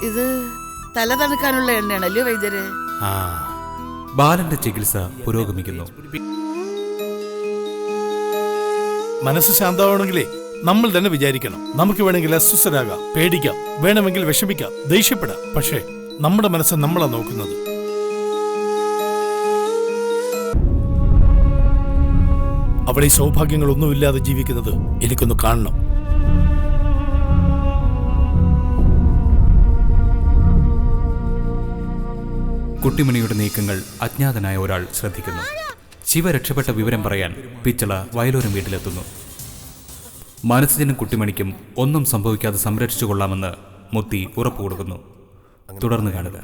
ഇത് തല തണുക്കാനുള്ള എണ്ണയാണല്ലോ വൈദ്യര്? ആ, ബാലന്റെ ചികിത്സ പുരോഗമിക്കുന്നു. മനസ്സ് ശാന്തമാവണമെങ്കിലേ നമ്മൾ തന്നെ വിചാരിക്കണം. നമുക്ക് വേണമെങ്കിൽ അസ്വസ്ഥരാകാം, പേടിക്കാം, വേണമെങ്കിൽ വിഷമിക്കാം, ദേഷ്യപ്പെടാം. പക്ഷേ നമ്മുടെ മനസ്സ് നമ്മളാ നോക്കുന്നത്. അവിടെ ഈ സൗഭാഗ്യങ്ങളൊന്നുമില്ലാതെ ജീവിക്കുന്നത് എനിക്കൊന്ന് കാണണം. കുട്ടിമണിയുടെ നീക്കങ്ങൾ അജ്ഞാതനായ ഒരാൾ ശ്രദ്ധിക്കുന്നു. ശിവ രക്ഷപ്പെട്ട വിവരം പറയാൻ പിച്ചള വയലോരം വീട്ടിലെത്തുന്നു. മനസ്സിനും കുട്ടിമണിക്കും ഒന്നും സംഭവിക്കാതെ സംരക്ഷിച്ചു കൊള്ളാമെന്ന് മുത്തി ഉറപ്പു കൊടുക്കുന്നു. തുടർന്ന് കാണുക.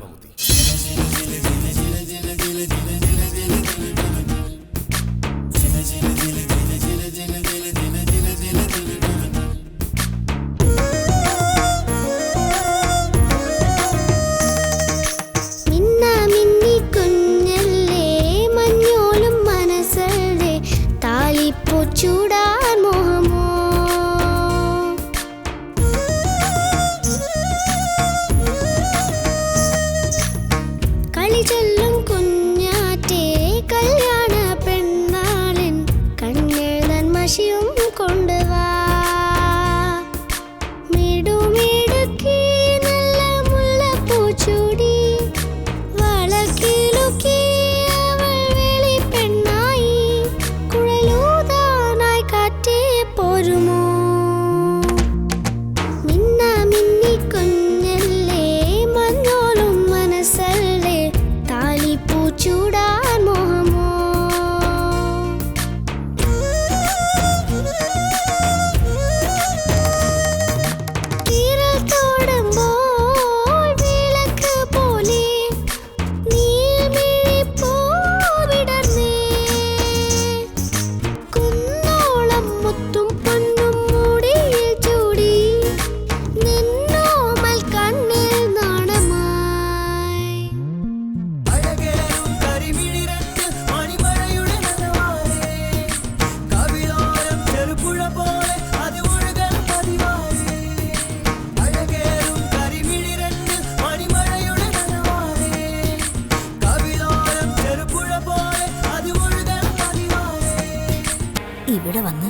ഇവിടെ വന്ന്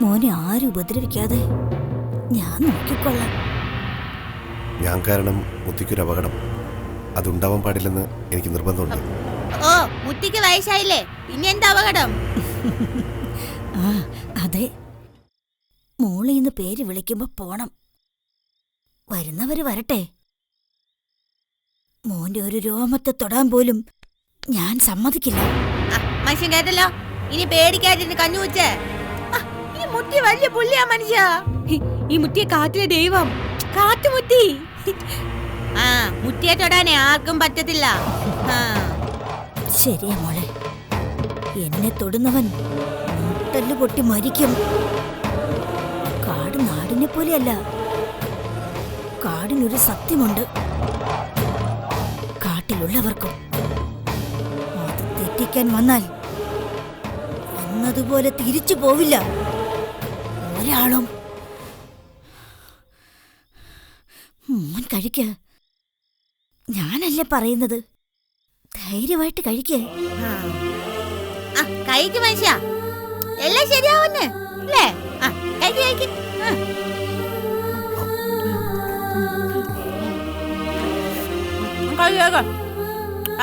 മോനെ ആരും ഉപദ്രവിക്കാതെ ഞാൻ നോക്കിക്കൊള്ളാം. ഞാൻ കാരണം മുത്തിക്കൊരു അപകടം അതുണ്ടാവാൻ പാടില്ലെന്ന് എനിക്ക് നിർബന്ധമുണ്ട്. ഓ, മുത്തിക്ക് വയസ്സായില്ലേ, പിന്നെ എന്താ അപകടം? ആ അതെ, മോളിന്ന് പേര് വിളിക്കുമ്പോ പോണം. വരുന്നവര് വരട്ടെ. മോന്റെ ഒരു രോമത്തെ തൊടാൻ പോലും ഞാൻ സമ്മതിക്കില്ല. മനുഷ്യൻ കേട്ടല്ലോ, ഇനി പേടിക്കാതിരുന്ന് കഞ്ഞു വെച്ചേ. ഈ മുത്തി വലിയ പുള്ളിയാ മനുഷ്യ. ഈ മുത്തിയെ കാറ്റിലെ ദൈവം, കാറ്റുമുത്തി. ആ, മുത്തിയെ തൊടാനേ ആർക്കും പറ്റത്തില്ല. ശരിയാ മോളെ, എന്നെ തൊടുന്നവൻ മുട്ടല് പൊട്ടി മരിക്കും. കാട് നാടിനെ പോലെയല്ല, കാടിനൊരു സത്യമുണ്ട്. കാട്ടിലുള്ളവർക്കും അത് തെറ്റിക്കാൻ വന്നാൽ വന്നതുപോലെ തിരിച്ചു പോവില്ല ഒരാളും. മോൻ കഴിക്ക്, ഞാനല്ലേ പറയുന്നത്. ധൈര്യമായിട്ട് കഴിക്ക്. കഴിക്ക് മനുഷ്യ, എല്ലാം ശരിയാവുന്നേ അല്ലേ? കഴിക്ക്.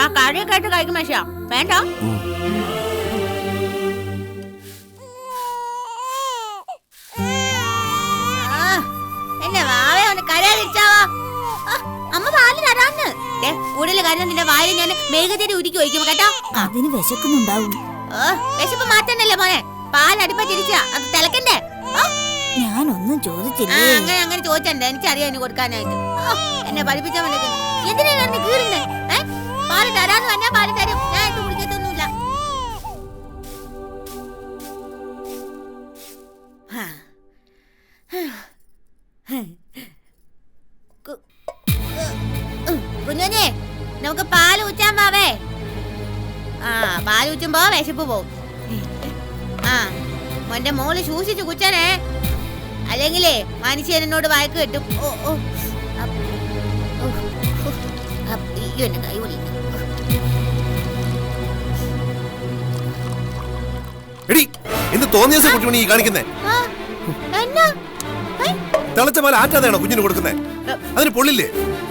ആ കാര്യമൊക്കെ ആയിട്ട് കഴിക്കും മനുഷ്യ, വേണ്ട. എന്നെ വാവേ ഒന്ന് കരയാതിരിച്ചാവാ. അമ്മ പാല് തരാന്ന്. കൂടുതൽ കാര്യം നിന്റെ വായിൽ ഞാൻ മെഴുകുതിരി ഉരുക്കി ഒഴിക്കും കേട്ടോ. അതിന് വിശക്കുന്നുണ്ടാവും. വിശപ്പ് മാറ്റണ്ടല്ലേ മോനെ, പാലടുപ്പ തിരിച്ചാ അത് തിളക്കണ്ടേ? ഞാനൊന്നും ചോദിച്ചില്ല. അങ്ങനെ ചോദിച്ചണ്ടേ, എനിക്കറിയാം ഇനി കൊടുക്കാനായിട്ട്. എന്നെ പഠിപ്പിച്ച പോലെ എന്തിനാണ് കീറുന്നേ? പാല് തരാന്ന് പറഞ്ഞാ പാല് തരും, ഞാൻ ഇട്ട് കുടിക്കത്തൊന്നുമില്ല. കുഞ്ഞേ, നമുക്ക് പാല് ഊറ്റാൻ പാവേ. പാല് ഊറ്റുമ്പോ വിശപ്പ് പോവും. മോന്റെ മോള് സൂക്ഷിച്ചു കുച്ചനെ, അല്ലെങ്കിലേ മനുഷ്യൻ എന്നോട് വഴക്ക് കിട്ടും. അയ്യോ എന്റെ കൈ പൊളിയുന്നു. എടി എന്ത് തോന്നിയ ദിവസം കുട്ടിമണി ഈ കാണിക്കുന്നേ? ആ, എന്നാ? ഏ? തിളച്ച പാൽ ആറ്റാതെയാണോ കുഞ്ഞിന് കൊടുക്കുന്നേ? അതിന് പൊള്ളില്ലേ?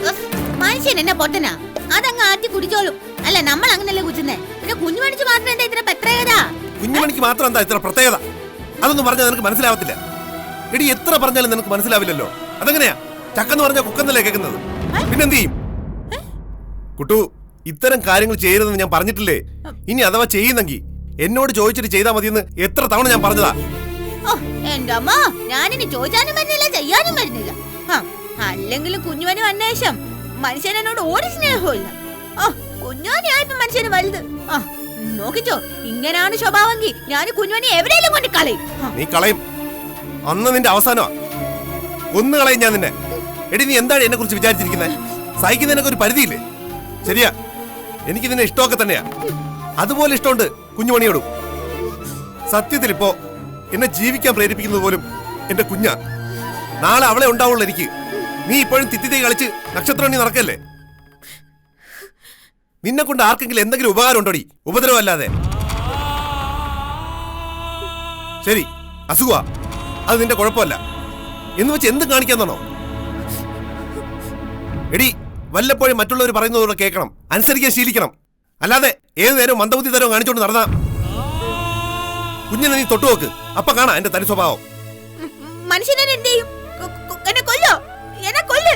ഉഫ്, മനുഷ്യൻ എന്നെ പൊട്ടനാ. അതങ്ങ് ആറ്റി കുടിച്ചോളും. അല്ല നമ്മൾ അങ്ങനല്ലേ കുച്ചുന്നേ. പിന്നെ കുഞ്ഞു മണിച്ച് മാത്രം എന്താ ഇത്ര പ്രത്യേകത? കുഞ്ഞുമണിക്ക് മാത്രം എന്താ ഇത്ര പ്രത്യേകത? അതൊന്നും പറഞ്ഞാൽ നിനക്ക് മനസ്സിലാവത്തില്ല. എടി എത്ര പറഞ്ഞാലും നിനക്ക് മനസ്സിലാവില്ലല്ലോ. അതെങ്ങനെയാ? ചക്കെന്ന് പറഞ്ഞാൽ കുക്കെന്നല്ലേ കേൾക്കുന്നത്? പിന്നെന്ത് ചെയ്യും? കുട്ടു, ഇത്തരം കാര്യങ്ങൾ ചെയ്യരുതെന്ന് ഞാൻ പറഞ്ഞിട്ടില്ലേ? ഇനി അഥവാ ചെയ്യുന്നെങ്കിൽ എന്നോട് ചോദിച്ചിട്ട് ചെയ്താൽ മതിയെന്ന് എത്ര തവണ ഞാൻ പറഞ്ഞതാ. ഓ എന്റെ അമ്മ, ഞാനിനി ചോദിച്ചാനും വരുന്നില്ല, ചെയ്യാനും വരുന്നില്ല. അല്ലെങ്കിലും കുഞ്ഞുമണി വന്ന ശേഷം മനുഷ്യൻ എന്നോട് ഒരു സ്നേഹവും ഇല്ല. ഓ കുഞ്ഞുമണിയായപ്പോ മനുഷ്യന് വലുത്. നോക്കിച്ചോ, ഇങ്ങനാണ് സ്വഭാവമെങ്കിൽ ഞാൻ കുഞ്ഞുമണി എവിടെയെങ്കിലും കൊണ്ട് കളയും. നീ കളയും. അന്ന് നിന്റെ അവസാനമാ. ഒന്ന് കളയും ഞാൻ നിന്നെ. എടി നീ എന്താണ് എന്നെ കുറിച്ച് വിചാരിച്ചിരിക്കുന്നത്? സഹിക്കുന്നതിനൊക്കെ ഒരു പരിധിയില്ലേ? ശരിയാ, എനിക്ക് നിന്നെ ഇഷ്ടമൊക്കെ തന്നെയാ. അതുപോലെ ഇഷ്ടമുണ്ട് കുഞ്ഞുമണിയോടും. സത്യത്തിൽ ഇപ്പോ എന്നെ ജീവിക്കാൻ പ്രേരിപ്പിക്കുന്നത് പോലും എന്റെ കുഞ്ഞാ. നാളെ അവളെ ഉണ്ടാവുള്ളൂ എനിക്ക്. നീ ഇപ്പോഴും തിത്തിത്തേ കളിച്ച് നക്ഷത്രമണി നടക്കല്ലേ? നിന്നെ കൊണ്ട് ആർക്കെങ്കിലും എന്തെങ്കിലും ഉപകാരം ഉണ്ടോടി? ഉപദ്രവമല്ലാതെ. ശരി, അസുഖ, അത് നിന്റെ കുഴപ്പമല്ല എന്ന് വെച്ച് എന്ത് കാണിക്കാന്നാണോ? എടി വല്ലപ്പോഴും മറ്റുള്ളവർ പറയുന്നതോടെ കേൾക്കണം, അനുസരിക്കാൻ ശീലിക്കണം. അല്ലാതെ ഏതു നേരവും മന്ദബുദ്ധി തരവും കാണിച്ചോണ്ട് നടന്നാ കുഞ്ഞിനെ നീ തൊട്ടുനോക്ക്, അപ്പൊ കാണാ എന്റെ തനി സ്വഭാവം. മനുഷ്യനെ എന്ത് ചെയ്യും? എന്നെ കൊല്ലോ, എന്നെ കൊല്ല്.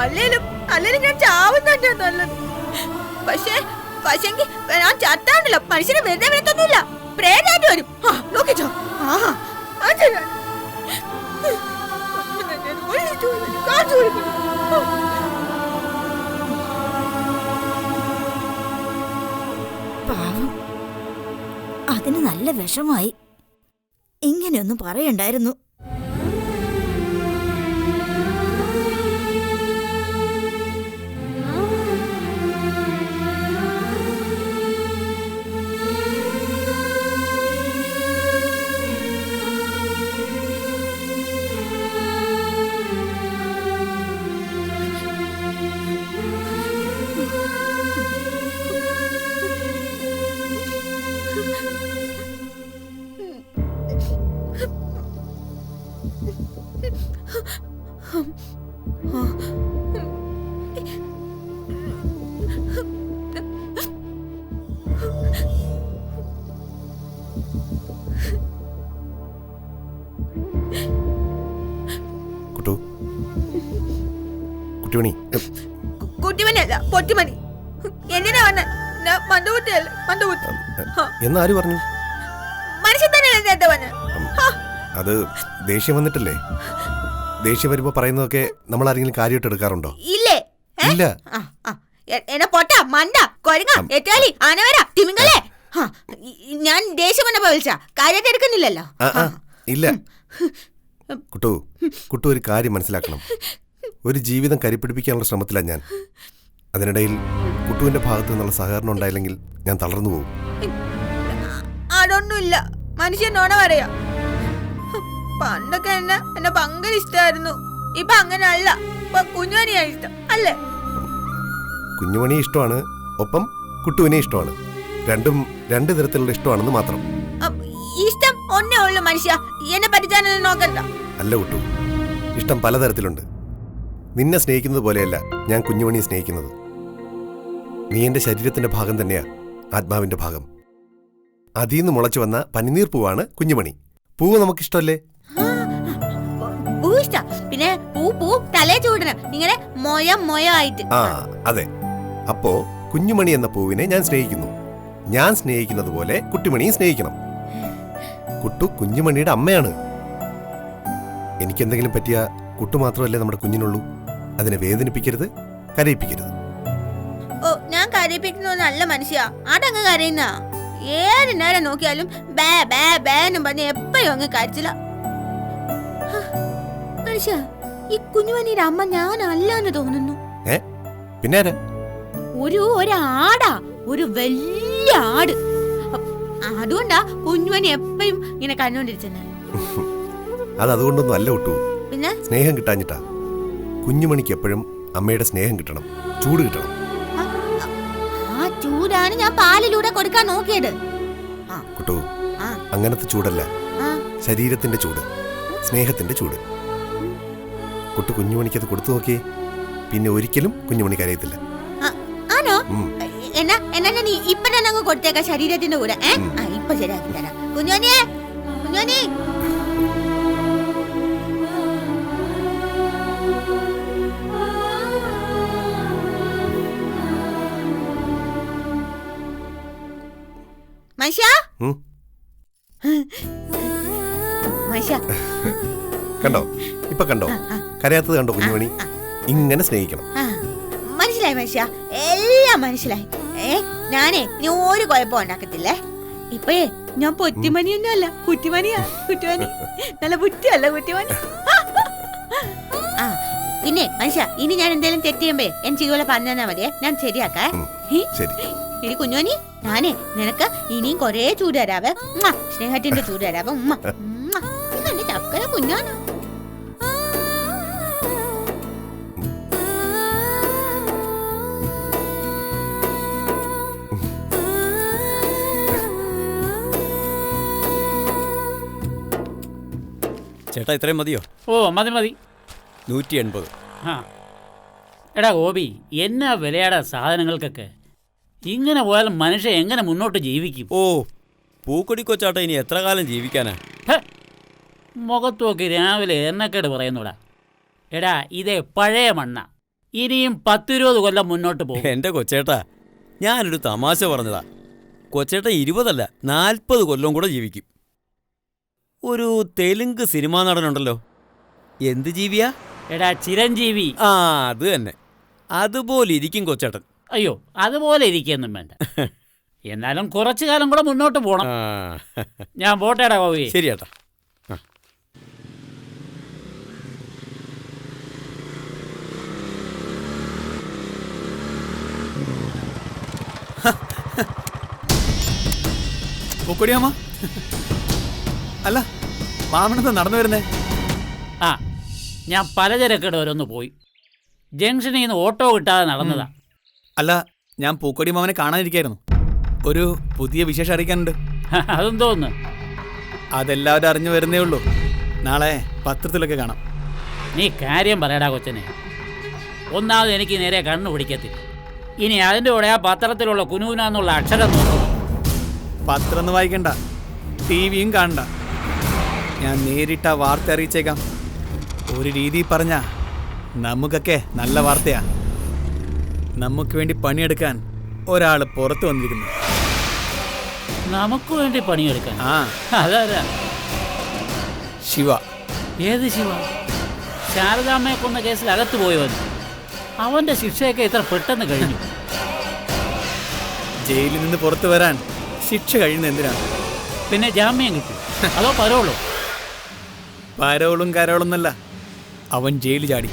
അല്ലേലും ഞാൻ ചാവുന്നതന്നെ നല്ലത്. പക്ഷെങ്കിൽ ഞാൻ ചത്താണ്ടല്ലോ, മനുഷ്യനെ വെറുതെ വിടത്തൊന്നുമില്ല, പ്രേതായിട്ട് വരും. നോക്കിച്ചോ. പാവം, അതിന് നല്ല വിഷമായി. ഇങ്ങനെയൊന്നും പറയണ്ടായിരുന്നു. കുട്ടു, കുട്ടിമണി. കുട്ടിമണിയല്ല, പൊട്ടിമണി. എന്തിനാ വന്ന? മന്ദബുദ്ധിയല്ല, മന്ദബുദ്ധി. എന്നാര് പറഞ്ഞു? മനുഷ്യൻ തന്നെയല്ലേ നേരത്തെ വന്ന? അത് ദേഷ്യം വന്നിട്ടല്ലേ? ദേഷ്യം വരുമ്പോ പറയുന്നതൊക്കെ നമ്മൾ ആരെങ്കിലും കാര്യമായിട്ട് എടുക്കാറുണ്ടോ? ഇല്ലേ? ഇല്ല. എന്നെ പൊട്ട, മണ്ട, കൊരങ്ങ, എറ്റാലി, ആനവര, തിമിംഗലേ. ഞാൻ ദേഷ്യം വന്നപ്പോ വിളിച്ച കാര്യമായിട്ട് എടുക്കുന്നില്ലല്ലോ. ഇല്ല. കുട്ടു, കുട്ടു ഒരു കാര്യം മനസ്സിലാക്കണം. ഒരു ജീവിതം കരിപ്പിടിപ്പിക്കാനുള്ള ശ്രമത്തിലാണ് ഞാൻ. അതിനിടയിൽ കുട്ടുവിന്റെ ഭാഗത്തു നിന്നുള്ള സഹകരണം ഉണ്ടായില്ലെങ്കിൽ ഞാൻ തളർന്നു പോകും. അതൊന്നുമില്ല, മനുഷ്യൻ നോണ പറയാ. പണ്ടൊക്കെ എന്നെ ഭയങ്കര ഇഷ്ടമായിരുന്നു. ഇപ്പൊ അങ്ങനെ അല്ല. ഇപ്പൊ കുഞ്ഞുമണിയാണ് ഇഷ്ടം, അല്ലേ? കുഞ്ഞുമണി ഇഷ്ടമാണ്, ഒപ്പം കുട്ടുവിനെ ഇഷ്ടമാണ്. രണ്ടും രണ്ട് തരത്തിലുള്ള ഇഷ്ടമാണെന്ന് മാത്രം. ഇഷ്ടം ഒന്നേ ഉള്ളു മനുഷ്യ, എന്നെ പറ്റിച്ചാനൊന്നും നോക്കണ്ട. അല്ല കുട്ടു, ഇഷ്ടം പലതരത്തിലുണ്ട്. നിന്നെ സ്നേഹിക്കുന്നത് പോലെയല്ല ഞാൻ കുഞ്ഞുമണിയെ സ്നേഹിക്കുന്നത്. നീ എന്റെ ശരീരത്തിന്റെ ഭാഗം തന്നെയാ, ആത്മാവിന്റെ ഭാഗം. അതിൽ നിന്ന് മുളച്ചു വന്ന പനിനീർ പൂവാണ് കുഞ്ഞുമണി. പൂവ് നമുക്കിഷ്ടമല്ലേ? പൂ ഇഷ്ട. പിന്നെ പൂ തലേ ചൂടണം, ഇങ്ങനെ മൊയായിട്ട്. അതെ. അപ്പോ കുഞ്ഞുമണി എന്ന പൂവിനെ ഞാൻ സ്നേഹിക്കുന്നു. ഞാൻ സ്നേഹിക്കുന്നത് പോലെ കുട്ടിമണിയും സ്നേഹിക്കണം. കുട്ടു കുഞ്ഞുമണിയുടെ അമ്മയാണ്. എനിക്കെന്തെങ്കിലും പറ്റിയ കുട്ടു മാത്രമല്ലേ നമ്മുടെ കുഞ്ഞിനുള്ളൂ. അതിനെ വേദനിപ്പിക്കരുത്, കരയിപ്പിക്കരുത്. ഓ, ഞാൻ കരയിപ്പിക്കുന്ന നല്ല മനുഷ്യ. അതങ്ങ് കരയുന്ന. ഏത് നേരം നോക്കിയാലും ബേ ബേ ബേന്നും പറഞ്ഞ് എപ്പോഴും അങ്ങ് കരച്ചില്ല. മനുഷ്യ, ഈ കുഞ്ഞുമണിയുടെ അമ്മ ഞാനല്ലാന്ന് തോന്നുന്നു. പിന്നെ ഒരു ആടാ, ഒരു വലിയ ആട്. അതുകൊണ്ടാ കുഞ്ഞുമണി എപ്പോഴും ഇങ്ങനെ കണ്ടോണ്ടിരിച്ചത്. അത് അതുകൊണ്ടൊന്നും അല്ല കുട്ടു, പിന്നെ സ്നേഹം കിട്ടാഞ്ഞിട്ടാ. കുഞ്ഞുമണിക്ക് എപ്പോഴും അമ്മയുടെ സ്നേഹം കിട്ടണം, ചൂട് കിട്ടണം. അതാണ് ഞാൻ പാലിലൂടെ കൊടുക്കാൻ നോക്കിയത്. കുട്ടു, ആ. അങ്ങനത്തെ ചൂടല്ല, ആ. ശരീരത്തിന്റെ ചൂട്, സ്നേഹത്തിന്റെ ചൂട്. കുട്ടു കുഞ്ഞുമണിക്കത് കൊടുത്തു നോക്കിയേ, പിന്നെ ഒരിക്കലും കുഞ്ഞുമണി കരയത്തില്ല. ആണോ? ഉം. എന്നാ ഞാൻ ഇപ്പൊ തന്നെ അങ്ങ് കൊടുത്തേക്കാം ശരീരത്തിന്റെ കൂടെ. ഇപ്പൊ ശരിയാക്കി തരാം. കുഞ്ഞോനെ, കുഞ്ഞോനെ. മനുഷ്യ, ഉം. മനുഷ്യ, കണ്ടോ, ഇപ്പൊ കണ്ടോ, കരയാത്തത് കണ്ടോ കുഞ്ഞുമണി? ഇങ്ങനെ സ്നേഹിക്കണം. മനസ്സിലായി മനുഷ്യ, എല്ലാം മനസ്സിലായി. ഞാനേ ഇനി ഒരു കുഴപ്പം ഉണ്ടാക്കത്തില്ലേ. ഇപ്പഴേ ഞാൻ പൊറ്റിമണിയൊന്നും അല്ല, കുറ്റിമണിയാ. കുറ്റിമണി നല്ല ബുദ്ധിയല്ല കുറ്റിമണി. ആ പിന്നെ മനുഷ്യ, ഇനി ഞാൻ എന്തെങ്കിലും തെറ്റിയുമ്പേ എനിക്ക് ഇതുപോലെ പറഞ്ഞു തന്നാ മതിയെ, ഞാൻ ശരിയാക്കാം. ശരി. ഇനി കുഞ്ഞോനി, ഞാനേ നിനക്ക് ഇനിയും കൊറേ ചൂട് തരാവേ. സ്നേഹത്തിന്റെ ചൂട് തരാവേ. എന്റെ ചക്കര കുഞ്ഞാണ്. ചേട്ടാ ഇത്രയും മതിയോ? ഓ മതി മതി. 180. ആ എടാ ഗോപി, എന്നാ വിലയാടാ സാധനങ്ങൾക്കൊക്കെ. ഇങ്ങനെ പോയാൽ മനുഷ്യൻ എങ്ങനെ മുന്നോട്ട് ജീവിക്കും? ഓ, പൂക്കൊടി കൊച്ചാട്ട ഇനി എത്ര കാലം ജീവിക്കാനാ? മുഖത്ത് നോക്കി രാവിലെ എണ്ണക്കേട് പറയുന്നൂടാ. എടാ ഇതേ പഴയ മണ്ണ, ഇനിയും 10-20 കൊല്ലം മുന്നോട്ട് പോകും. എൻ്റെ കൊച്ചേട്ടാ, ഞാനൊരു തമാശ പറഞ്ഞതാ. കൊച്ചേട്ട 20 അല്ല 40 കൊല്ലം കൂടെ ജീവിക്കും. ഒരു തെലുങ്ക് സിനിമാ നടനുണ്ടല്ലോ, എന്ത് ജീവിയാ? എടാ ചിരഞ്ജീവി. ആ അത് തന്നെ, അതുപോലെ ഇരിക്കും കൊച്ചേട്ടൻ. അയ്യോ, അതുപോലെ ഇരിക്കൊന്നും വേണ്ട. എന്നാലും കുറച്ചു കാലം കൂടെ മുന്നോട്ട് പോകണം. ഞാൻ പോട്ടേടാ ഗോപി. ശരി ചേട്ടാ. പൂക്കൊടിയമ്മ, അല്ല മാമനെന്താ നടന്നു വരുന്നേ? ആ ഞാൻ പലചരക്കട വരെ ഒന്ന് പോയി. ജംഗ്ഷനിൽ നിന്ന് ഓട്ടോ കിട്ടാതെ നടന്നതാ. അല്ല, ഞാൻ പൂക്കൊടി മാമനെ കാണാനിരിക്കായിരുന്നു. ഒരു പുതിയ വിശേഷം അറിയിക്കാനുണ്ട്. അതെന്തോന്ന്? അതെല്ലാവരും അറിഞ്ഞു വരുന്നേ ഉള്ളൂ. നാളെ പത്രത്തിലൊക്കെ കാണാം. നീ കാര്യം പറയടാ കൊച്ചനെ. ഒന്നാമത് എനിക്ക് നേരെ കണ്ണു പിടിക്കത്തില്ല. ഇനി അതിൻ്റെ കൂടെ ആ പത്രത്തിലുള്ള കുനൂനാന്നുള്ള അക്ഷരം നോക്കണം. പത്രം ഒന്നും വായിക്കണ്ട, ടിവിയും കാണണ്ട. ഞാൻ നേരിട്ട് ആ വാർത്ത അറിയിച്ചേക്കാം. ഒരു രീതി പറഞ്ഞാ നമുക്കൊക്കെ നല്ല വാർത്തയാ. നമുക്ക് വേണ്ടി പണിയെടുക്കാൻ ഒരാൾ പുറത്തു വന്നിരിക്കുന്നു. നമുക്ക് വേണ്ടി പണിയെടുക്കാൻ? ആ, അതാരാ? ശിവ. ഏത് ശിവ? ശാരദാമ്മയെ കൊന്ന കേസിൽ അകത്ത് പോയവൻ. അവന്റെ ശിക്ഷയൊക്കെ ഇത്ര പെട്ടെന്ന് കഴിഞ്ഞു. ജയിലിൽ നിന്ന് പുറത്തു വരാൻ ശിക്ഷ കഴിയുന്ന എന്തിനാണ്? പിന്നെ ജാമ്യം കിട്ടി അതോ പരോളോ? പരോളും കരോളൊന്നല്ല, അവൻ ജയിലിൽ ചാടി.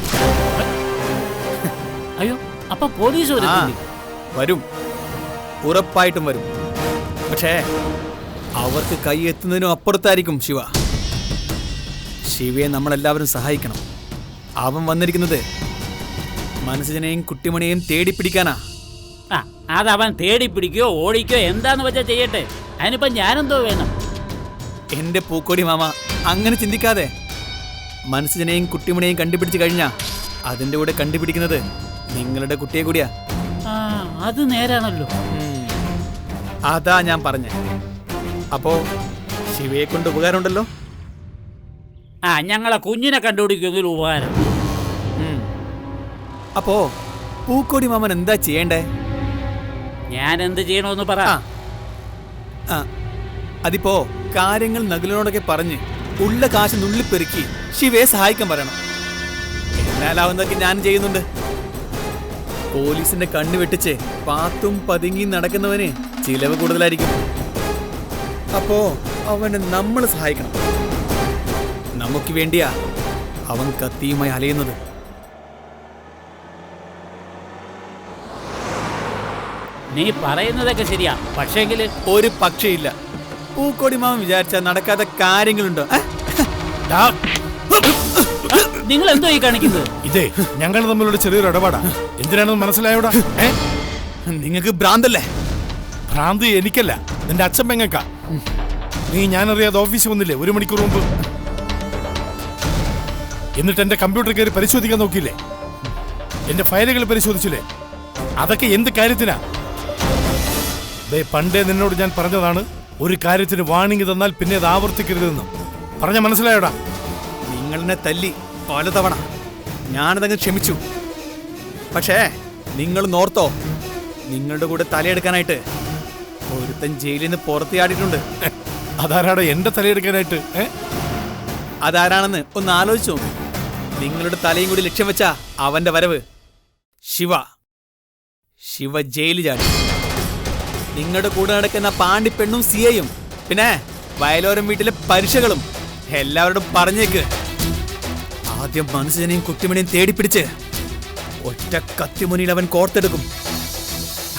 അയ്യോ, അപ്പൊ പോലീസ് വരും, ഉറപ്പായിട്ടും വരും. പക്ഷേ അവർക്ക് കൈ എത്തുന്നതിനും അപ്പുറത്തായിരിക്കും ശിവ. ശിവയെ നമ്മളെല്ലാവരും സഹായിക്കണം. അവൻ വന്നിരിക്കുന്നത് മനസ്സിനെയും കുട്ടിമണിയെയും തേടിപ്പിടിക്കാനാ. ആ അതവൻ തേടി പിടിക്കോ ഓടിക്കോ എന്താന്ന് വെച്ചാ ചെയ്യട്ടെ. അതിനിപ്പോ ഞാനെന്തോ വേണം? എന്റെ പൂക്കോടി മാമ അങ്ങനെ ചിന്തിക്കാതെ, മനസ്സിനെയും കുട്ടിമണിയെയും കണ്ടുപിടിച്ച് കഴിഞ്ഞാ അതിൻ്റെ കൂടെ കണ്ടുപിടിക്കുന്നത് നിങ്ങളുടെ കുട്ടിയെ കൂടിയാ. ആ അത് നേരാണല്ലോ. അതാ ഞാൻ പറഞ്ഞ. അപ്പോ ശിവയെ കൊണ്ട് ഉപകാരമുണ്ടല്ലോ. ആ ഞങ്ങളെ കുഞ്ഞിനെ കണ്ടുപിടിക്കുമെങ്കിൽ ഉപകാരം. അപ്പോ പൂക്കോടി മാമൻ എന്താ ചെയ്യണ്ടേ? ഞാൻ എന്ത് ചെയ്യണമെന്ന് പറ. അതിപ്പോ കാര്യങ്ങൾ നകുലിനോടൊക്കെ പറഞ്ഞ് ഉള്ള കാശ് നുള്ളിപ്പെറുക്കി ശിവയെ സഹായിക്കാൻ പറയണം. എന്നാലാവുന്നതൊക്കെ ഞാൻ ചെയ്യുന്നുണ്ട്. പോലീസിന്റെ കണ്ണു വെട്ടിച്ച് പാത്തും പതുങ്ങി നടക്കുന്നവന് ചിലവ് കൂടുതലായിരിക്കും. അപ്പോ അവനെ നമ്മൾ സഹായിക്കണം. നമുക്ക് വേണ്ടിയാ അവൻ കത്തിയുമായി അലയുന്നത്. നീ പറയുന്നതൊക്കെ ശരിയാ, പക്ഷേങ്കില് ഒരു പക്ഷയില്ല. പൂക്കോടി മാമൻ വിചാരിച്ചാൽ നടക്കാത്ത കാര്യങ്ങളുണ്ടോ? നിങ്ങൾ എന്തോ ഈ കാണിക്കുന്നത്? ഇതേ ഞങ്ങൾ തമ്മിലുള്ള ചെറിയൊരു ഇടപാടാ. എന്തിനാണെന്ന് മനസ്സിലായോടാ? നിങ്ങൾക്ക് ഭ്രാന്തല്ലേ? ഭ്രാന്തി എനിക്കല്ല, നിന്റെ അച്ഛൻ പെങ്ങക്കാ. നീ ഞാനറിയാതെ ഓഫീസിൽ വന്നില്ലേ 1 മണിക്കൂർ മുമ്പ്? എന്നിട്ട് എന്റെ കമ്പ്യൂട്ടർ കയറി പരിശോധിക്കാൻ നോക്കിയില്ലേ? എന്റെ ഫയലുകൾ പരിശോധിച്ചില്ലേ? അതൊക്കെ എന്ത് കാര്യത്തിനാ? പണ്ടേ നിന്നോട് ഞാൻ പറഞ്ഞതാണ്, ഒരു കാര്യത്തിന് വാണിംഗ് തന്നാൽ പിന്നെ അത് ആവർത്തിക്കരുതെന്ന്. പറഞ്ഞ മനസ്സിലായോടാ? നിങ്ങളെന്നെ തല്ലി പലതവണ, ഞാനതങ്ങ് ക്ഷമിച്ചു. പക്ഷേ നിങ്ങൾ നോർത്തോ, നിങ്ങളുടെ കൂടെ തലയെടുക്കാനായിട്ട് ഒരുത്തൻ ജയിലിൽ നിന്ന് പുറത്തിയാടിയിട്ടുണ്ട്. അതാരാടാ എന്റെ തലയെടുക്കാനായിട്ട്? അതാരാണെന്ന് ഒന്ന് ആലോചിച്ചു. നിങ്ങളുടെ തലയും കൂടി ലക്ഷ്യം വെച്ചാ അവന്റെ വരവ്. ശിവ ജയിലിൽ ചാടി. നിങ്ങളുടെ കൂടെ നടക്കുന്ന പാണ്ടിപ്പെണ്ണും സിയയും പിന്നെ വയലോരം വീട്ടിലെ പരീക്ഷകളും എല്ലാവരോടും പറഞ്ഞേക്ക്. ആദ്യം മനസ്സിനെയും കുട്ടിമണിയും തേടിപ്പിടിച്ച് ഒറ്റ കത്തിമുനിയിൽ അവൻ കോർത്തെടുക്കും.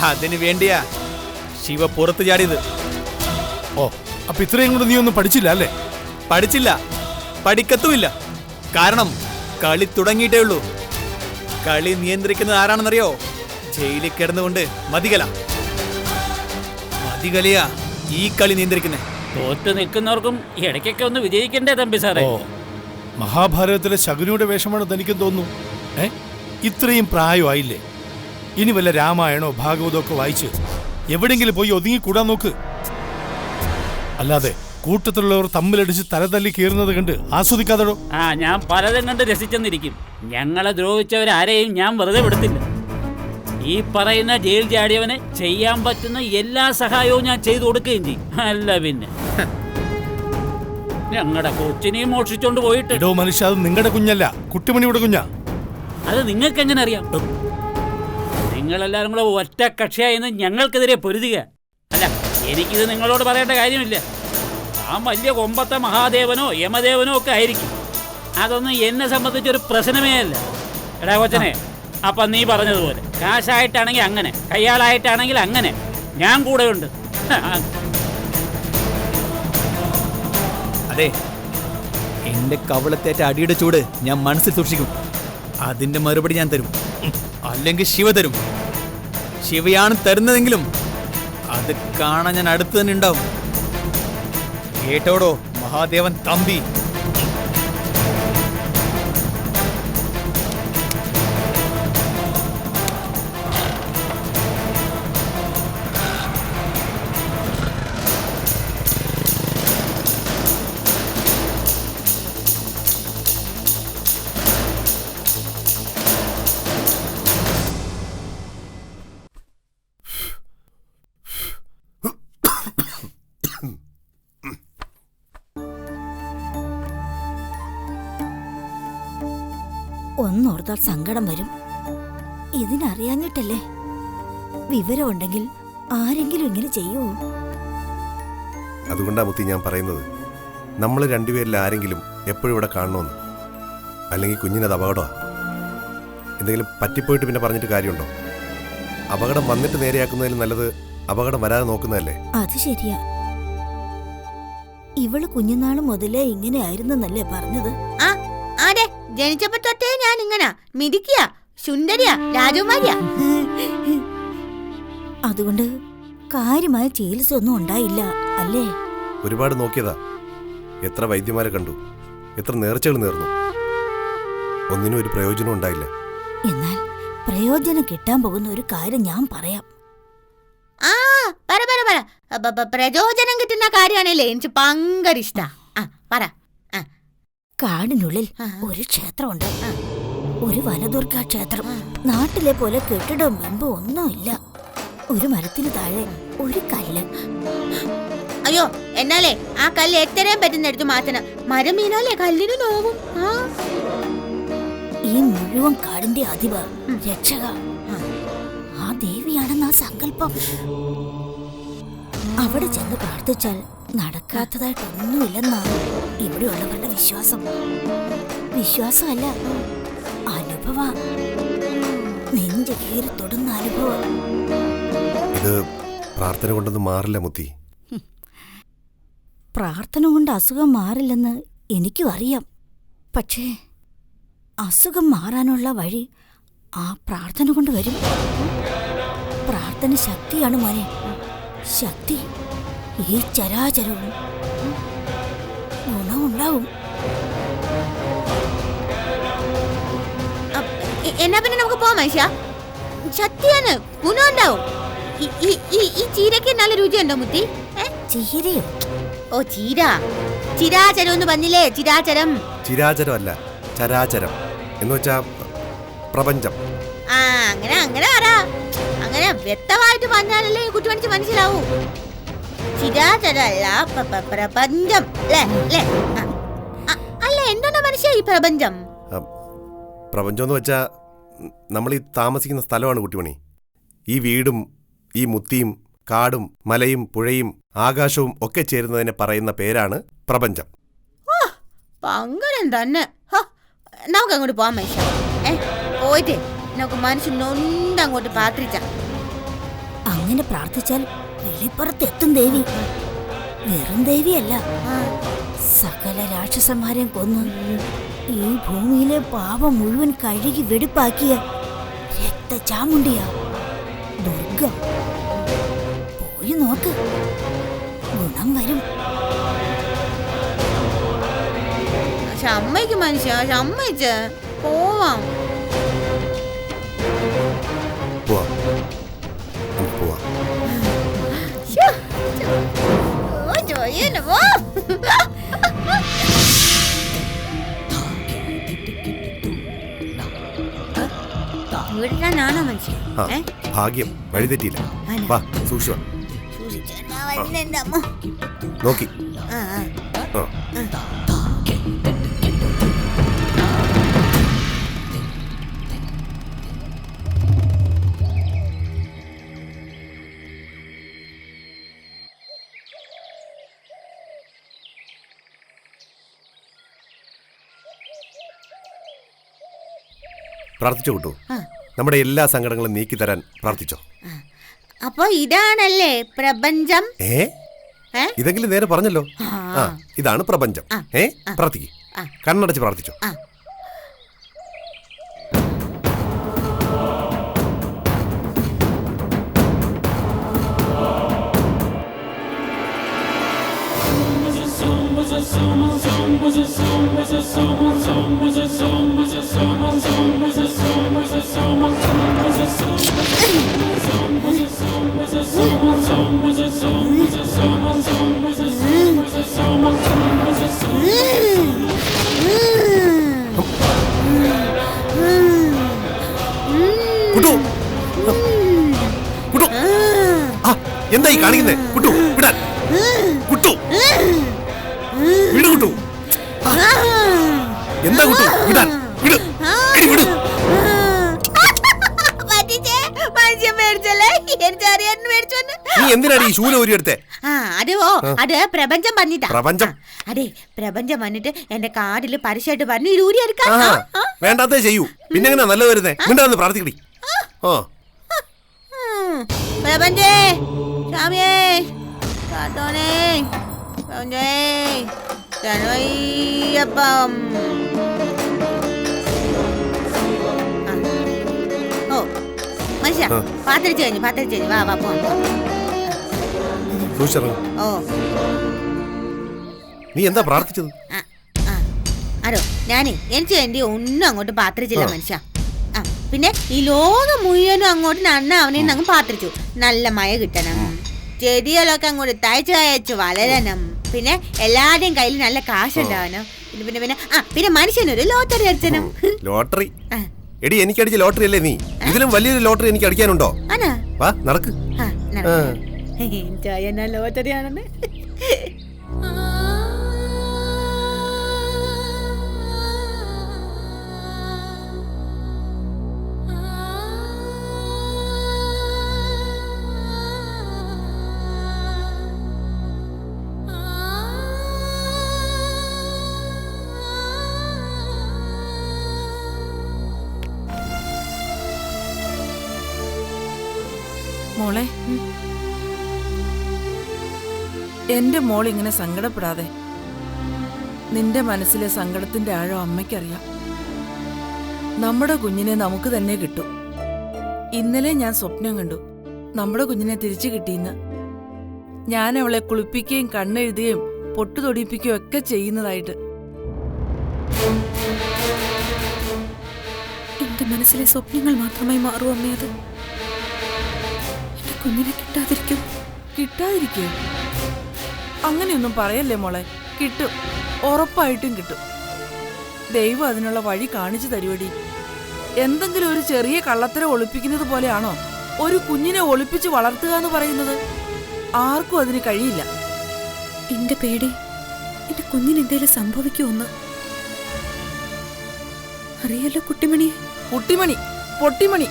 അതിനു വേണ്ടിയാ ശിവ പുറത്തു ചാടിയത്. ഓ, അപ്പൊ ഇത്രയും കൂടെ നീ ഒന്നും പഠിച്ചില്ല അല്ലേ? പഠിച്ചില്ല, പഠിക്കത്തുമില്ല. കാരണം കളി തുടങ്ങിയിട്ടേ ഉള്ളൂ. കളി നിയന്ത്രിക്കുന്നത് ആരാണെന്നറിയോ? ജയിലിൽ കിടന്നുകൊണ്ട് മതികലയാ ഈ കളി നിയന്ത്രിക്കുന്നേ. തോറ്റു നിൽക്കുന്നവർക്കും ഇടയ്ക്കൊക്കെ ഒന്ന് വിജയിക്കണ്ടേ തമ്പി സാറേ? ഓ, മഹാഭാരതത്തിലെ ശകുനിയുടെ വേഷമാണ് തനിക്കും തോന്നുന്നു. ഇത്രയും പ്രായമായില്ലേ? ഇനി വല്ല രാമായണോ ഭാഗവതോ ഒക്കെ വായിച്ച് എവിടെങ്കിലും പോയി ഒതുങ്ങിക്കൂടാൻ നോക്ക്. അല്ലാതെ കൂട്ടത്തിലുള്ളവർ തമ്മിലടിച്ച് തലതല്ലി കീറുന്നത് കണ്ട് ആസ്വദിക്കാതടോ. ഞാൻ പലതും കണ്ട് രസിച്ചെന്നിരിക്കും. ഞങ്ങളെ ദ്രോഹിച്ചവരാരെയും ഞാൻ വെറുതെ വിടത്തില്ല. ഈ പറയുന്ന ജയിൽ ചാടിയവന് ചെയ്യാൻ പറ്റുന്ന എല്ലാ സഹായവും ഞാൻ ചെയ്തു കൊടുക്കുകയും ചെയ്യും. അല്ല പിന്നെ ഞങ്ങളുടെ കൊച്ചിനെയും മോഷിച്ചോണ്ട് പോയിട്ട്. ഇടോ മനുഷ്യ, അത് നിങ്ങളുടെ കുഞ്ഞല്ല, കുട്ടിമണിയുടെ കുഞ്ഞാ. അത് നിങ്ങൾക്ക് എങ്ങനെ അറിയാം? നിങ്ങളെല്ലാരും കൂടെ ഒറ്റ കക്ഷിയായെന്ന് ഞങ്ങൾക്കെതിരെ പൊരുതുക. അല്ല, എനിക്കിത് നിങ്ങളോട് പറയേണ്ട കാര്യമില്ല. ആ വലിയ കൊമ്പത്തെ മഹാദേവനോ യമദേവനോ ഒക്കെ ആയിരിക്കും. അതൊന്നും എന്നെ സംബന്ധിച്ചൊരു പ്രശ്നമേ അല്ല. എടാ കൊച്ചനെ, അപ്പം നീ പറഞ്ഞതുപോലെ കാശായിട്ടാണെങ്കിൽ അങ്ങനെ, കയ്യാളായിട്ടാണെങ്കിൽ അങ്ങനെ, ഞാൻ കൂടെയുണ്ട്. അതെ, എന്റെ കവളത്തേറ്റ അടിയുടെ ചൂട് ഞാൻ മനസ്സിൽ സൂക്ഷിക്കും. അതിന്റെ മറുപടി ഞാൻ തരും, അല്ലെങ്കിൽ ശിവ തരും. ശിവയാണ് തരുന്നതെങ്കിലും അത് കാണാൻ ഞാൻ അടുത്ത് തന്നെ ഉണ്ടാവും. കേട്ടോടോ മഹാദേവൻ തമ്പി. ഒന്നോർത്താൽ സങ്കടം വരും. ഇതിനറിയാഞ്ഞിട്ടല്ലേ? വിവരമുണ്ടെങ്കിൽ ആരെങ്കിലും ഇങ്ങനെ ചെയ്യുമോ? അതുകൊണ്ടാ മുത്തി ഞാൻ പറയുന്നത്, നമ്മൾ രണ്ടുപേരിൽ ആരെങ്കിലും എപ്പോഴും ഇവിടെ കാണണമെന്ന്. അല്ലെങ്കിൽ കുഞ്ഞിനത് അപകടമാണ്. എന്തെങ്കിലും പറ്റിപ്പോയിട്ട് പിന്നെ പറഞ്ഞിട്ട് കാര്യമുണ്ടോ? അപകടം വന്നിട്ട് നേരെയാക്കുന്നതിലും നല്ലത് അപകടം വരാതെ നോക്കുന്നതല്ലേ? അത് ശരിയാ. ഇവള് കുഞ്ഞുനാള് മുതലേ ഇങ്ങനെ ആയിരുന്നല്ലേ പറഞ്ഞത്? അതെ, ജനിച്ചപ്പോ തൊട്ടേ ഞാൻ ഇങ്ങനെ മിടിക്കിയ സുന്ദരിയാ, രാജകുമാരിയാ. അതുകൊണ്ട് കാര്യമായ ചികിത്സ ഒന്നും ഉണ്ടായില്ല അല്ലേ? ഒരുപാട് നോക്കിയതാ, എത്ര വൈദ്യന്മാരെ കണ്ടു, എത്ര നേർച്ചകൾ നേർന്നു, ഒന്നിനും ഒരു പ്രയോജനം ഉണ്ടായില്ല. എന്നാൽ പ്രയോജനം കിട്ടാൻ പോകുന്ന ഒരു കാര്യം ഞാൻ പറയാം. പ്രയോജനം കിട്ടുന്ന കാര്യമാണല്ലേ എനിക്ക് ഭയങ്കര ഇഷ്ടാ. പറ. കാടിനുള്ളിൽ ഒരു ക്ഷേത്രമുണ്ട്, ഒരു വനദുർഗ ക്ഷേത്രം. നാട്ടിലെ പോലെ കെട്ടിടവും വെമ്പും ഒന്നുമില്ല. ഒരു മരത്തിന് താഴെ ഒരു കല്ല്. അയ്യോ, എന്നാലേ ആ കല്ല് എത്രയും പറ്റുന്നെടുത്ത് മാറ്റണം. മരം വീണാലേ കല്ലിന് നോവും. ഈ മുഴുവൻ കാടിന്റെ അധിപ രക്ഷക ആ ദേവിയാണെന്നാ സങ്കല്പം. അവിടെ ചെന്ന് പ്രാർത്ഥിച്ചാൽ നടക്കാത്തതായിട്ടൊന്നുമില്ലെന്നാണ് ഇവിടെയുള്ളവരുടെ വിശ്വാസം. വിശ്വാസമല്ല, അനുഭവ. നെഞ്ച് കീറി തൊടുന്ന അനുഭവം. ഇത് പ്രാർത്ഥന കൊണ്ടൊന്നും മാറില്ല മുത്തി. പ്രാർത്ഥന കൊണ്ട് അസുഖം മാറില്ലെന്ന് എനിക്കും അറിയാം. പക്ഷേ അസുഖം മാറാനുള്ള വഴി ആ പ്രാർത്ഥന കൊണ്ട് വരും. പ്രാർത്ഥന ശക്തിയാണ് മോനെ. ശക്തി ഈ ചരാചരവും ഗുണമുണ്ടാവും. എന്നാ പിന്നെ നമുക്ക് പോവാം മനുഷ്യ. ശക്തിയാണ്, ഗുണം ഉണ്ടാവും. ഈ ചീരക്ക് നല്ല രുചിയുണ്ടോ മുത്തി? ചീരയോ? ഓ ചീര, ചിരാചരം എന്ന് പറഞ്ഞില്ലേ? ചിരാചരം. ചിരാചരം അല്ല, ചരാചരം എന്ന് വെച്ചാ പ്രപഞ്ചം. ആ അങ്ങനെ അങ്ങനെ പറ. അങ്ങനെ വ്യക്തമായിട്ട് പറഞ്ഞാലല്ലേ കുട്ടി പഠിച്ച് മനസ്സിലാവൂ. ചിരാചരല്ല പ്രപഞ്ചം അല്ലേ? അല്ല എന്താണ് മനുഷ്യ ഈ പ്രപഞ്ചം? പ്രപഞ്ചം എന്ന് വെച്ചാ നമ്മൾ ഈ താമസിക്കുന്ന സ്ഥലമാണ് കുട്ടിമണി. ഈ വീടും ഈ മുത്തിയും കാടും മലയും പുഴയും ആകാശവും ഒക്കെ ചേരുന്നതിനെ പറയുന്ന പേരാണ് പ്രപഞ്ചം. പങ്കരം തന്നെ. നമുക്ക് അങ്ങോട്ട് പോവാൻ മനുഷ്യ. പോയിട്ട് നമുക്ക് മനസ്സിനൊന്നങ്ങോട്ട് പ്രാർത്ഥിച്ച. അങ്ങനെ പ്രാർത്ഥിച്ചാൽ വെളിപ്പുറത്തെത്തും ദേവി. വെറും ദേവിയല്ല, സകല രാക്ഷസന്മാരെയും കൊന്ന് ഈ ഭൂമിയിലെ പാപം മുഴുവൻ കഴുകി വെടിപ്പാക്കിയ രക്തചാമുണ്ടിയാ ദുർഗ. പോയി നോക്ക്, ഗുണം വരും. അമ്മയ്ക്ക് മനുഷ്യ, അമ്മയ്ക്ക് പോവാം. വീട്ടിലാണോ മനുഷ്യ? ഭാഗ്യം, വഴിതെറ്റിയില്ല. വാ സൂക്ഷിച്ചു നോക്കി. പ്രാർത്ഥിച്ചോ കിട്ടൂ. നമ്മുടെ എല്ലാ സങ്കടങ്ങളും നീക്കി തരാൻ പ്രാർത്ഥിച്ചോ. അപ്പൊ ഇതാണല്ലേ പ്രപഞ്ചം? ഇതെങ്കിലും നേരെ പറഞ്ഞല്ലോ. ഇതാണ് പ്രപഞ്ചം. പ്രാർത്ഥിക്ക്, കണ്ണടച്ച് പ്രാർത്ഥിച്ചോ. എന്തായി കാണിക്കുന്നേ? കുട്ടു വിടാൻ. കുട്ടു വിടു. കുട്ടു എന്താ? കുട്ടു വിടാൻ. വിടു. നീ എന്തിനാണ് ഈ ശൂല ഊരിയെടുത്തേ? അത് പ്രപഞ്ചം പറഞ്ഞിട്ടാ. പ്രപഞ്ചം? അതെ, പ്രപഞ്ചം വന്നിട്ട് എന്റെ കാർഡില് പരസ്യമായിട്ട് പറഞ്ഞു ഇത് ഊരിയെടുക്കാൻ. വേണ്ടാത്തേ ചെയ്യൂ. പിന്നെ എങ്ങനെ നല്ല വരുന്നേ? മിണ്ടാന്ന് പ്രാർത്ഥിക്കടി. പ്രപഞ്ചേ, സ്വാമിയേ, കാത്തോണേ, പ്രപഞ്ചേ, ശരണയ്യപ്പം. ഓ മനുഷ്യ, പാത്രിച്ചു കഴിഞ്ഞു. വാ പോവാം. ഓ നീ എന്താ പ്രാർത്ഥിച്ചത്? അതോ ഞാനേ എനിക്ക് വേണ്ടി ഒന്നും അങ്ങോട്ട് പാത്രിച്ചില്ല മനുഷ്യ. പിന്നെ ഈ ലോകം മുഴുവനും അങ്ങോട്ട് നന്നാവനെ അങ്ങ് പാത്രിച്ചു. നല്ല മഴ കിട്ടണം, ചെടികളൊക്കെ അങ്ങോട്ട് തയ്ച്ചു വളരണം, പിന്നെ എല്ലാവരുടെയും കയ്യിൽ നല്ല കാശുണ്ടാവണം, പിന്നെ മനുഷ്യനൊരു ലോട്ടറി അടിച്ചണം. ലോട്ടറി? എടി എനിക്ക് അടിച്ച ലോട്ടറി അല്ലേ നീ? ഇതിലും വലിയൊരു ലോട്ടറി എനിക്ക് അടിക്കാനുണ്ടോ? വാ നടക്ക്. ലോട്ടറി ആണെന്ന്. മോളെ, എന്റെ മോൾ ഇങ്ങനെ സങ്കടപ്പെടാതെ. നിന്റെ മനസ്സിലെ സങ്കടത്തിന്റെ ആഴം അമ്മയ്ക്കറിയാം. നമ്മുടെ കുഞ്ഞിനെ നമുക്ക് തന്നെ കിട്ടും. ഇന്നലെ ഞാൻ സ്വപ്നം കണ്ടു നമ്മുടെ കുഞ്ഞിനെ തിരിച്ചു കിട്ടിയെന്ന്. ഞാൻ അവളെ കുളിപ്പിക്കുകയും കണ്ണെഴുതുകയും പൊട്ടുതൊടിപ്പിക്കുകയും ഒക്കെ ചെയ്യുന്നതായിട്ട്. എന്റെ മനസ്സിലെ സ്വപ്നങ്ങൾ മാത്രമായി മാറും അമ്മേ അത്. എന്റെ കുഞ്ഞിനെ കിട്ടാതിരിക്കും. കിട്ടാതിരിക്കോ? അങ്ങനെയൊന്നും പറയല്ലേ മോളെ. കിട്ടും, ഉറപ്പായിട്ടും കിട്ടും. ദൈവം അതിനുള്ള വഴി കാണിച്ചു തരുവടി. എന്തെങ്കിലും ഒരു ചെറിയ കള്ളത്തരം ഒളിപ്പിക്കുന്നത് പോലെയാണോ ഒരു കുഞ്ഞിനെ ഒളിപ്പിച്ച് വളർത്തുക എന്ന് പറയുന്നത്? ആർക്കും അതിന് കഴിയില്ല. എന്റെ പേടി എന്റെ കുഞ്ഞിന് എന്തേലും സംഭവിക്കുമെന്ന്. അറിയാലോ കുട്ടിമണി. കുട്ടിമണി, പൊട്ടിമണി,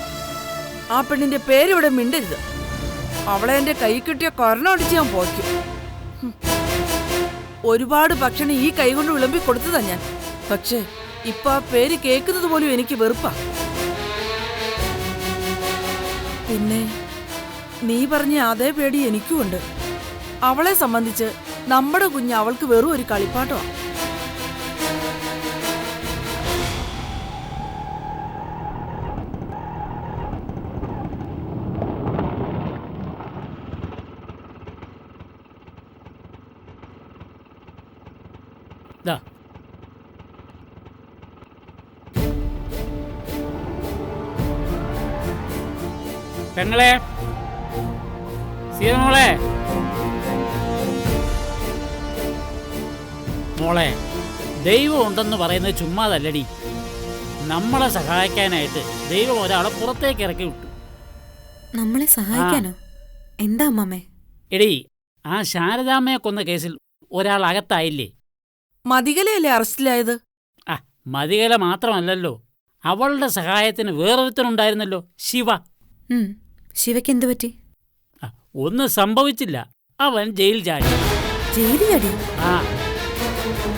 ആ പെണ്ണിന്റെ പേരിവിടെ മിണ്ടരുത്. അവളെ എന്റെ കൈ കിട്ടിയ കൊരണമടിച്ച് ഞാൻ പോയ്ക്കും. ഒരുപാട് ഭക്ഷണം ഈ കൈ കൊണ്ട് വിളമ്പി കൊടുത്തതാ ഞാൻ. പക്ഷേ ഇപ്പൊ ആ പേര് കേൾക്കുന്നത് പോലും എനിക്ക് വെറുപ്പാ. പിന്നെ നീ പറഞ്ഞ അതേ പേടി എനിക്കുമുണ്ട്. അവളെ സംബന്ധിച്ച് നമ്മുടെ കുഞ്ഞ് അവൾക്ക് വെറും ഒരു കളിപ്പാട്ടമാ. ദാ പെങ്ങളെ, സീമോളെ, മോളെ, ദൈവം ഉണ്ടെന്ന് പറയുന്നത് ചുമ്മാതല്ലടി. നമ്മളെ സഹായിക്കാനായിട്ട് ദൈവം ഒരാളെ പുറത്തേക്ക് ഇറക്കി വിട്ടു. നമ്മളെ സഹായിക്കാനോ? എന്താ അമ്മമ്മേ? എടീ, ആ ശാരദാമ്മയെ കൊന്ന കേസിൽ ഒരാൾ അകത്തായില്ലേ? മതികലയല്ലേ അറസ്റ്റിലായത്? ആ, മതികല മാത്രമല്ലല്ലോ, അവളുടെ സഹായത്തിന് വേറൊരുത്തനുണ്ടായിരുന്നല്ലോ, ശിവ. ശിവയ്ക്ക് എന്തു പറ്റി? ഒന്നും സംഭവിച്ചില്ല, അവൻ ജയിൽ ചാടി. ജയിലിൽ ചാടി? ആ,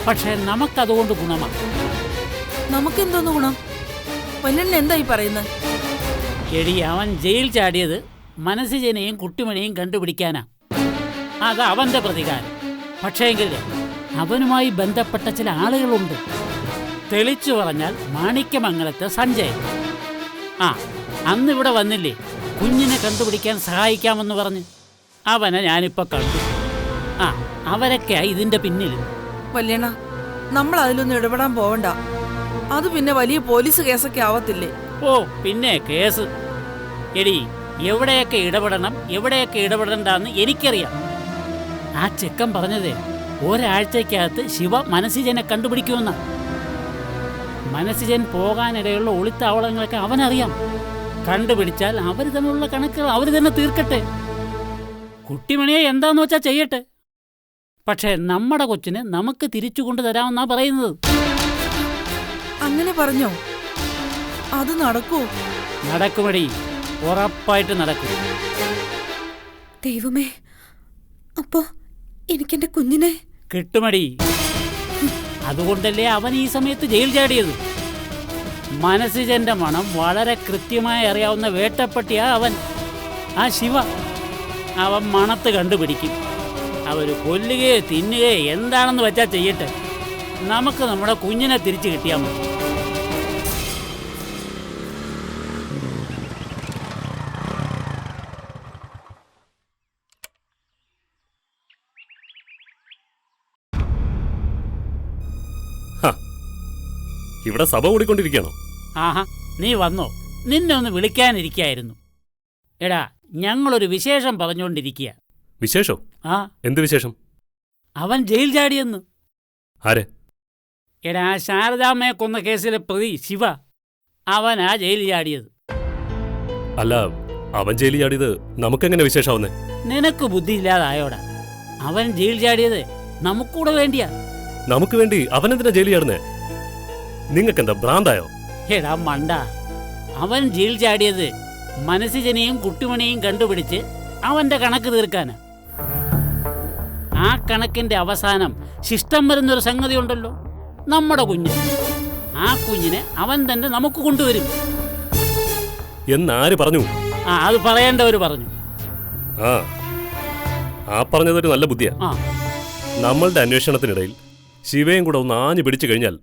പക്ഷെ നമുക്കതുകൊണ്ട് ഗുണമാണ്. നമുക്കെന്തോന്ന് ഗുണം? വല്യണ്ണ എന്തായി പറയുന്നത്? എടി, അവൻ ജയിൽ ചാടിയത് മനസ്സിജനെയും കുട്ടിമണിയും കണ്ടുപിടിക്കാനാ. അത് അവന്റെ പ്രതികാരം. പക്ഷേങ്കിൽ അവനുമായി ബന്ധപ്പെട്ട ചില ആളുകളുണ്ട്. തെളിച്ചു പറഞ്ഞാൽ മാണിക്യമംഗലത്തെ സഞ്ജയ്. ആ, അന്നിവിടെ വന്നില്ലേ കുഞ്ഞിനെ കണ്ടുപിടിക്കാൻ സഹായിക്കാമെന്ന് പറഞ്ഞ്? അവനെ ഞാനിപ്പോൾ കണ്ടു. ആ, അവരൊക്കെയാ ഇതിന്റെ പിന്നിൽ. വല്യണ്ണ, നമ്മൾ അതിലൊന്നും ഇടപെടാൻ പോവണ്ട. അത് പിന്നെ വലിയ പോലീസ് കേസൊക്കെ ആവത്തില്ലേ? ഓ, പിന്നെ കേസ്. എടി, എവിടെയൊക്കെ ഇടപെടണം എവിടെയൊക്കെ ഇടപെടണ്ടെന്ന് എനിക്കറിയാം. ആ ചെക്കൻ പറഞ്ഞതേ ഒരാഴ്ചക്കകത്ത് ശിവ മനസ്സിജനെ കണ്ടുപിടിക്കുമെന്ന. മനസ്സിജൻ പോകാനിടയുള്ള ഒളിത്താവളങ്ങളൊക്കെ അവനറിയാം. കണ്ടുപിടിച്ചാൽ അവർ തമ്മിലുള്ള കണക്കുകൾ അവർ തന്നെ തീർക്കട്ടെ. കുട്ടിമണിയെ എന്താന്ന് വെച്ചാൽ ചെയ്യട്ടെ. പക്ഷേ നമ്മുടെ കൊച്ചിനെ നമുക്ക് തിരിച്ചു കൊണ്ടുതരാമെന്നാ പറയുന്നത്. അങ്ങനെ പറഞ്ഞോ? അത് നടക്കൂ? നടക്കുമടി, ഉറപ്പായിട്ട് നടക്കും. ദൈവമേ, അപ്പോ എനിക്കെന്റെ കുഞ്ഞിനെ കിട്ടുമടി. അതുകൊണ്ടല്ലേ അവൻ ഈ സമയത്ത് ജയിൽ ചാടിയത്. മനസ്സിജന്റെ മണം വളരെ കൃത്യമായി അറിയാവുന്ന വേട്ടപ്പട്ടിയാ അവൻ, ആ ശിവ. അവൻ മണത്ത് കണ്ടുപിടിക്കും. അവര് കൊല്ലുകയോ തിന്നുകയോ എന്താണെന്ന് വെച്ചാൽ ചെയ്യട്ടെ. നമുക്ക് നമ്മുടെ കുഞ്ഞിനെ തിരിച്ചു കിട്ടിയാൽ മതി. ഇവിടെ സഭ കൂടിക്കൊണ്ടിരിക്കുകയാണോ? ആഹാ, നീ വന്നോ? നിന്നെ ഒന്ന് വിളിക്കാനിരിക്കായിരുന്നു. എടാ, ഞങ്ങളൊരു വിശേഷം പറഞ്ഞുകൊണ്ടിരിക്കുക. വിശേഷോ? ആ, എന്ത് വിശേഷം? അവൻ ജയിൽ ചാടിയെന്ന്. ആരെ? എടാ, ശാരദാമ്മയെ കൊന്ന കേസിലെ പ്രതി ശിവ, അവനാ ജയിൽ ചാടിയത്. അല്ല, അവൻ ജയിലിൽ ചാടിയത് നമുക്കെങ്ങനെ വിശേഷാവുന്നേ? നിനക്ക് ബുദ്ധിയില്ലാതായോടാ. അവൻ ജയിൽ ചാടിയത് നമുക്കൂടെ വേണ്ടിയാ. നമുക്ക് വേണ്ടി അവനെന്തിനാ ജയിലിൽ ചാടുന്നേ? നിങ്ങൾക്കെന്താ ഭ്രാന്തായോ? എടാ മണ്ട, അവൻ ജയിൽ ചാടിയത് മനസ്സിജനെയും കുട്ടിമണിയും കണ്ടുപിടിച്ച് അവന്റെ കണക്ക് തീർക്കാനാ. ആ കണക്കിന്റെ അവസാനം ശിഷ്ടം വരുന്നൊരു സംഗതി ഉണ്ടല്ലോ, നമ്മുടെ കുഞ്ഞ്. ആ കുഞ്ഞിനെ അവൻ തന്നെ നമുക്ക് കൊണ്ടുവരും എന്നാര് പറഞ്ഞു? ആ, അത് പറയേണ്ടവര് പറഞ്ഞു. ആ പറഞ്ഞതൊരു നല്ല ബുദ്ധിയാ. ആ, നമ്മളുടെ അന്വേഷണത്തിനിടയിൽ ശിവയും കൂടെ ഒന്ന് ആഞ്ഞു പിടിച്ചു കഴിഞ്ഞാൽ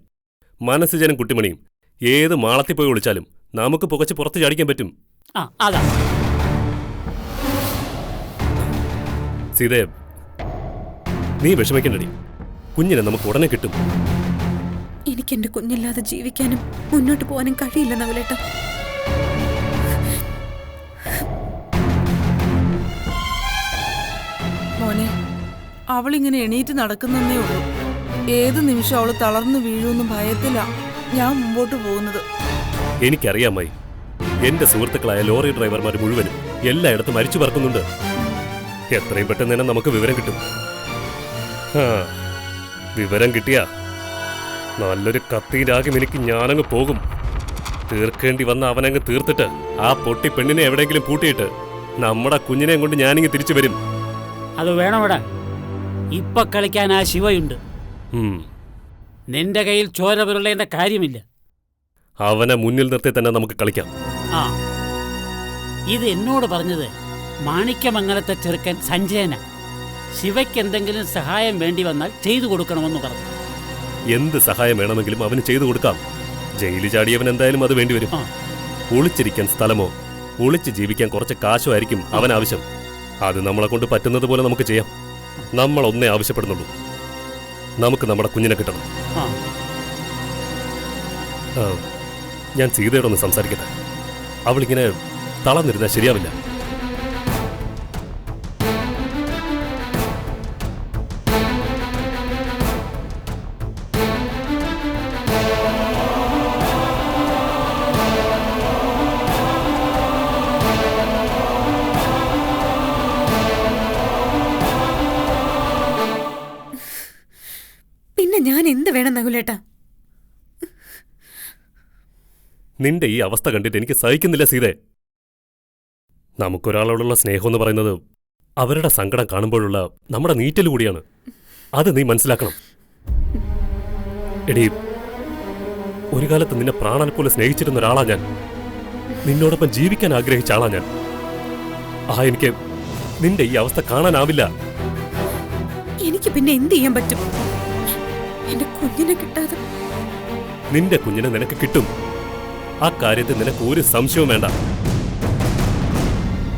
മനസ്സിജനും കുട്ടിമണിയും ഏത് മാളത്തിൽ പോയി വിളിച്ചാലും നമുക്ക് പുകച്ച് പുറത്ത് ചാടിക്കാൻ പറ്റും. ആ, അതാ സീതേ, നീ വിഷമിക്കണ്ടടി, കുഞ്ഞിനെ നമുക്ക് ഉടനെ കിട്ടും. എനിക്ക് എന്റെ കുഞ്ഞില്ലാതെ ജീവിക്കാനും മുന്നോട്ട് പോകാനും കഴിയില്ല നകുലേട്ട. മോനെ, അവളിങ്ങനെ എണീറ്റ് നടക്കുന്നേ ഉള്ളൂ. ഏത് നിമിഷം അവള് തളർന്നു വീഴുമെന്ന് ഭയത്തിലാ ഞാൻ മുമ്പോട്ട് പോകുന്നത്. എനിക്കറിയാമായി, എന്റെ സുഹൃത്തുക്കളായ ലോറി ഡ്രൈവർമാർ മുഴുവനും എല്ലായിടത്തും മരിച്ചു പറക്കുന്നുണ്ട്. എത്രയും പെട്ടെന്ന് തന്നെ നമുക്ക് വിവരം കിട്ടും. വിവരം കിട്ടിയാ നല്ലൊരു കത്തിയിലാകും എനിക്ക്. ഞാനങ്ങ് പോകും. തീർക്കേണ്ടി വന്ന അവനങ്ങ് തീർത്തിട്ട് ആ പൊട്ടി പെണ്ണിനെ എവിടെയെങ്കിലും പൂട്ടിയിട്ട് നമ്മുടെ കുഞ്ഞിനെയും കൊണ്ട് ഞാനിങ്ങ് തിരിച്ചു വരും. അത് വേണമിടാ. ഇപ്പൊ കളിക്കാൻ ആ ശിവയുണ്ട്. നിന്റെ കയ്യിൽ ചോര പുരളേണ്ട കാര്യമില്ല. അവനെ മുന്നിൽ നിർത്തി തന്നെ നമുക്ക് കളിക്കാം. ആ, ഇത് എന്നോട് പറഞ്ഞത് മാണിക്യമംഗലത്തെ ചെറുക്കൻ സഞ്ജയന. ശിവയ്ക്ക് എന്തെങ്കിലും സഹായം വേണ്ടി വന്നാൽ ചെയ്തു കൊടുക്കണമെന്ന് പറഞ്ഞു. എന്ത് സഹായം വേണമെങ്കിലും അവന് ചെയ്തു കൊടുക്കാം. ജയിലിൽ ചാടിയവൻ എന്തായാലും അത് വേണ്ടിവരും. ഒളിച്ചിരിക്കാൻ സ്ഥലമോ ഒളിച്ച് ജീവിക്കാൻ കുറച്ച് കാശോ ആയിരിക്കും അവൻ ആവശ്യം. അത് നമ്മളെ കൊണ്ട് പറ്റുന്നത് പോലെ നമുക്ക് ചെയ്യാം. നമ്മൾ ഒന്നേ ആവശ്യപ്പെടുന്നുള്ളൂ, നമുക്ക് നമ്മുടെ കുഞ്ഞിനെ കിട്ടണം. ഞാൻ സീതയോടൊന്ന് സംസാരിക്കട്ടെ. അവളിങ്ങനെ തളർന്നിരുന്നാൽ ശരിയാവില്ല. പിന്നെ ഞാൻ എന്ത് വേണം നകുലേട്ട? നിന്റെ ഈ അവസ്ഥ കണ്ടിട്ട് എനിക്ക് സഹിക്കുന്നില്ല സീതേ. നമുക്കൊരാളോടുള്ള സ്നേഹം എന്ന് പറയുന്നത് അവരുടെ സങ്കടം കാണുമ്പോഴുള്ള നമ്മുടെ നീറ്റൽ കൂടിയാണ്. അത് നീ മനസ്സിലാക്കണം. എടീ, ഒരു കാലത്ത് നിന്നെ പ്രാണനെ പോലെ സ്നേഹിച്ചിരുന്ന ഒരാളാ ഞാൻ. നിന്നോടൊപ്പം ജീവിക്കാൻ ആഗ്രഹിച്ച ആളാ ഞാൻ. എനിക്ക് നിന്റെ ഈ അവസ്ഥ കാണാനാവില്ല. എനിക്ക് പിന്നെ എന്ത് ചെയ്യാൻ പറ്റും? എന്റെ കുഞ്ഞിനെ കിട്ടാതെ. നിന്റെ കുഞ്ഞിനെ നിനക്ക് കിട്ടും. ആ കാര്യത്തിൽ നിനക്ക് ഒരു സംശയവും വേണ്ട.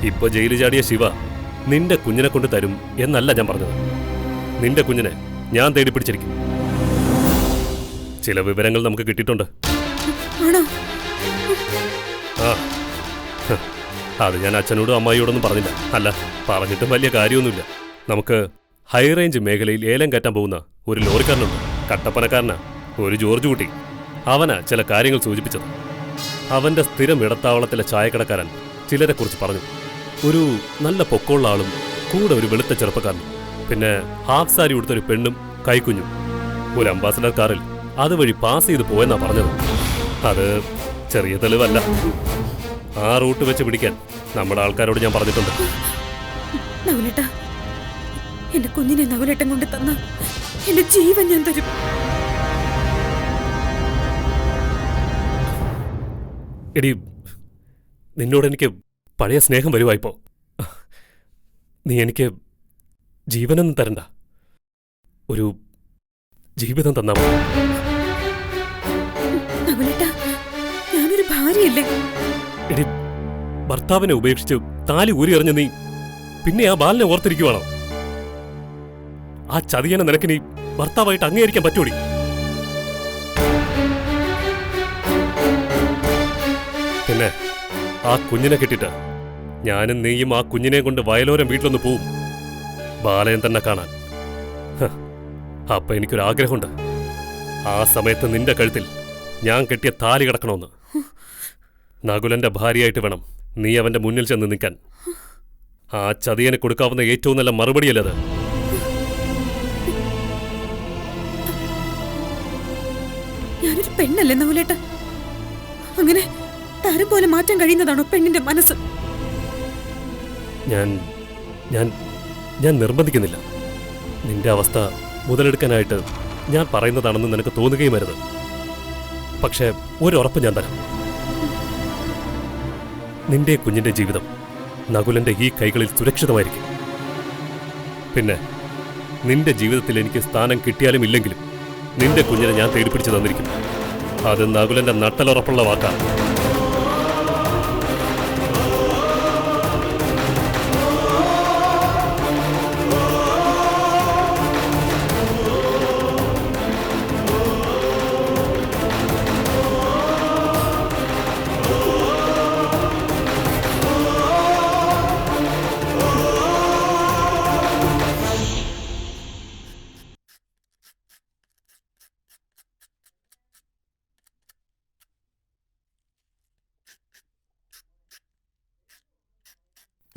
ഇപ്പൊ ജയിലിൽ ചാടിയ ശിവ നിന്റെ കുഞ്ഞിനെ കൊണ്ട് തരും എന്നല്ല ഞാൻ പറഞ്ഞത്. നിന്റെ കുഞ്ഞിനെ ഞാൻ തേടി പിടിച്ചിരിക്കും. ചില വിവരങ്ങൾ നമുക്ക് കിട്ടിയിട്ടുണ്ട്. അത് ഞാൻ അച്ഛനോടും അമ്മായിയോടൊന്നും പറഞ്ഞില്ല. അല്ല, പറഞ്ഞിട്ടും വലിയ കാര്യമൊന്നുമില്ല. നമുക്ക് ഹൈ റേഞ്ച് മേഖലയിൽ ഏലം കയറ്റാൻ പോകുന്ന ഒരു ലോറിക്കാരനുണ്ട്. കട്ടപ്പനക്കാരനാ, ഒരു ജോർജ് കുട്ടി. അവനാ ചില കാര്യങ്ങൾ സൂചിപ്പിച്ചത്. അവന്റെ സ്ഥിരം ഇടത്താവളത്തിലെ ചായക്കടക്കാരൻ ചിലരെ കുറിച്ച് പറഞ്ഞു. ഒരു നല്ല പൊക്കമുള്ള ആളും കൂടെ ഒരു വെളുത്ത ചെറുപ്പക്കാരനും, പിന്നെ ഹാഫ് സാരി ഉടുത്തൊരു പെണ്ണും കൈക്കുഞ്ഞും. ഒരു അംബാസഡർ കാറിൽ അതുവഴി പാസ് ചെയ്ത് പോയെന്നാ പറഞ്ഞത്. അത് ചെറിയ തെളിവല്ല. ആ റൂട്ട് വെച്ച് പിടിക്കാൻ നമ്മുടെ ആൾക്കാരോട് ഞാൻ പറഞ്ഞിട്ടുണ്ട്. നകുലേട്ടാ, എന്റെ കുഞ്ഞിനെ നകുലേട്ടൻ കൊണ്ട് തന്ന എന്റെ ജീവൻ ഞാൻ തരും. എടി, നിന്നോട് എനിക്ക് പഴയ സ്നേഹം വരുവായിപ്പോ. നീ എനിക്ക് ജീവനൊന്നും തരണ്ട, ഒരു ജീവിതം തന്നാ മതി. നകുലേട്ടാ, ഞാനൊരു ഭാര്യയല്ലേ? എടി, ഭർത്താവിനെ ഉപേക്ഷിച്ച് താലി ഊരി എറിഞ്ഞ നീ പിന്നെ ആ ബാലിനെ ഓർത്തിരിക്കുവാണോ? ആ ചതിയനെ നിനക്കിനി ഭർത്താവായിട്ട് അംഗീകരിക്കാൻ പറ്റൂടി? പിന്നെ ആ കുഞ്ഞിനെ കിട്ടിട്ട് ഞാനും നീയും ആ കുഞ്ഞിനെ കൊണ്ട് വയലോരം വീട്ടിലൊന്ന് പോവും, ബാലയൻ തന്നെ കാണാൻ. അപ്പൊ എനിക്കൊരാഗ്രഹമുണ്ട്. ആ സമയത്ത് നിന്റെ കഴുത്തിൽ ഞാൻ കെട്ടിയ താലി കിടക്കണമെന്ന്. നകുലന്റെ ഭാര്യയായിട്ട് വേണം നീ അവന്റെ മുന്നിൽ ചെന്ന് നിൽക്കാൻ. ആ ചതിയനെ കൊടുക്കാവുന്ന ഏറ്റവും നല്ല മറുപടിയല്ലത്. ഞാനൊരു പെണ്ണല്ലേ നകുലേട്ട? അങ്ങനെ താരം പോലെ മാറ്റാൻ കഴിയുന്നതാണോ പെണ്ണിന്റെ മനസ്സ്? ഞാൻ ഞാൻ ഞാൻ നിർബന്ധിക്കുന്നില്ല. നിന്റെ അവസ്ഥ മുതലെടുക്കാനായിട്ട് ഞാൻ പറയുന്നതാണെന്ന് നിനക്ക് തോന്നുകയും വരുത്. പക്ഷേ ഒരുറപ്പ് ഞാൻ തരാം. നിന്റെ കുഞ്ഞിന്റെ ജീവിതം നകുലന്റെ ഈ കൈകളിൽ സുരക്ഷിതമായിരിക്കും. പിന്നെ നിന്റെ ജീവിതത്തിൽ എനിക്ക് സ്ഥാനം കിട്ടിയാലും ഇല്ലെങ്കിലും നിന്റെ കുഞ്ഞിനെ ഞാൻ തേടിപ്പിടിച്ച് തന്നിരിക്കും. അത് നകുലന്റെ നട്ടലുറപ്പുള്ള വാക്കാണ്.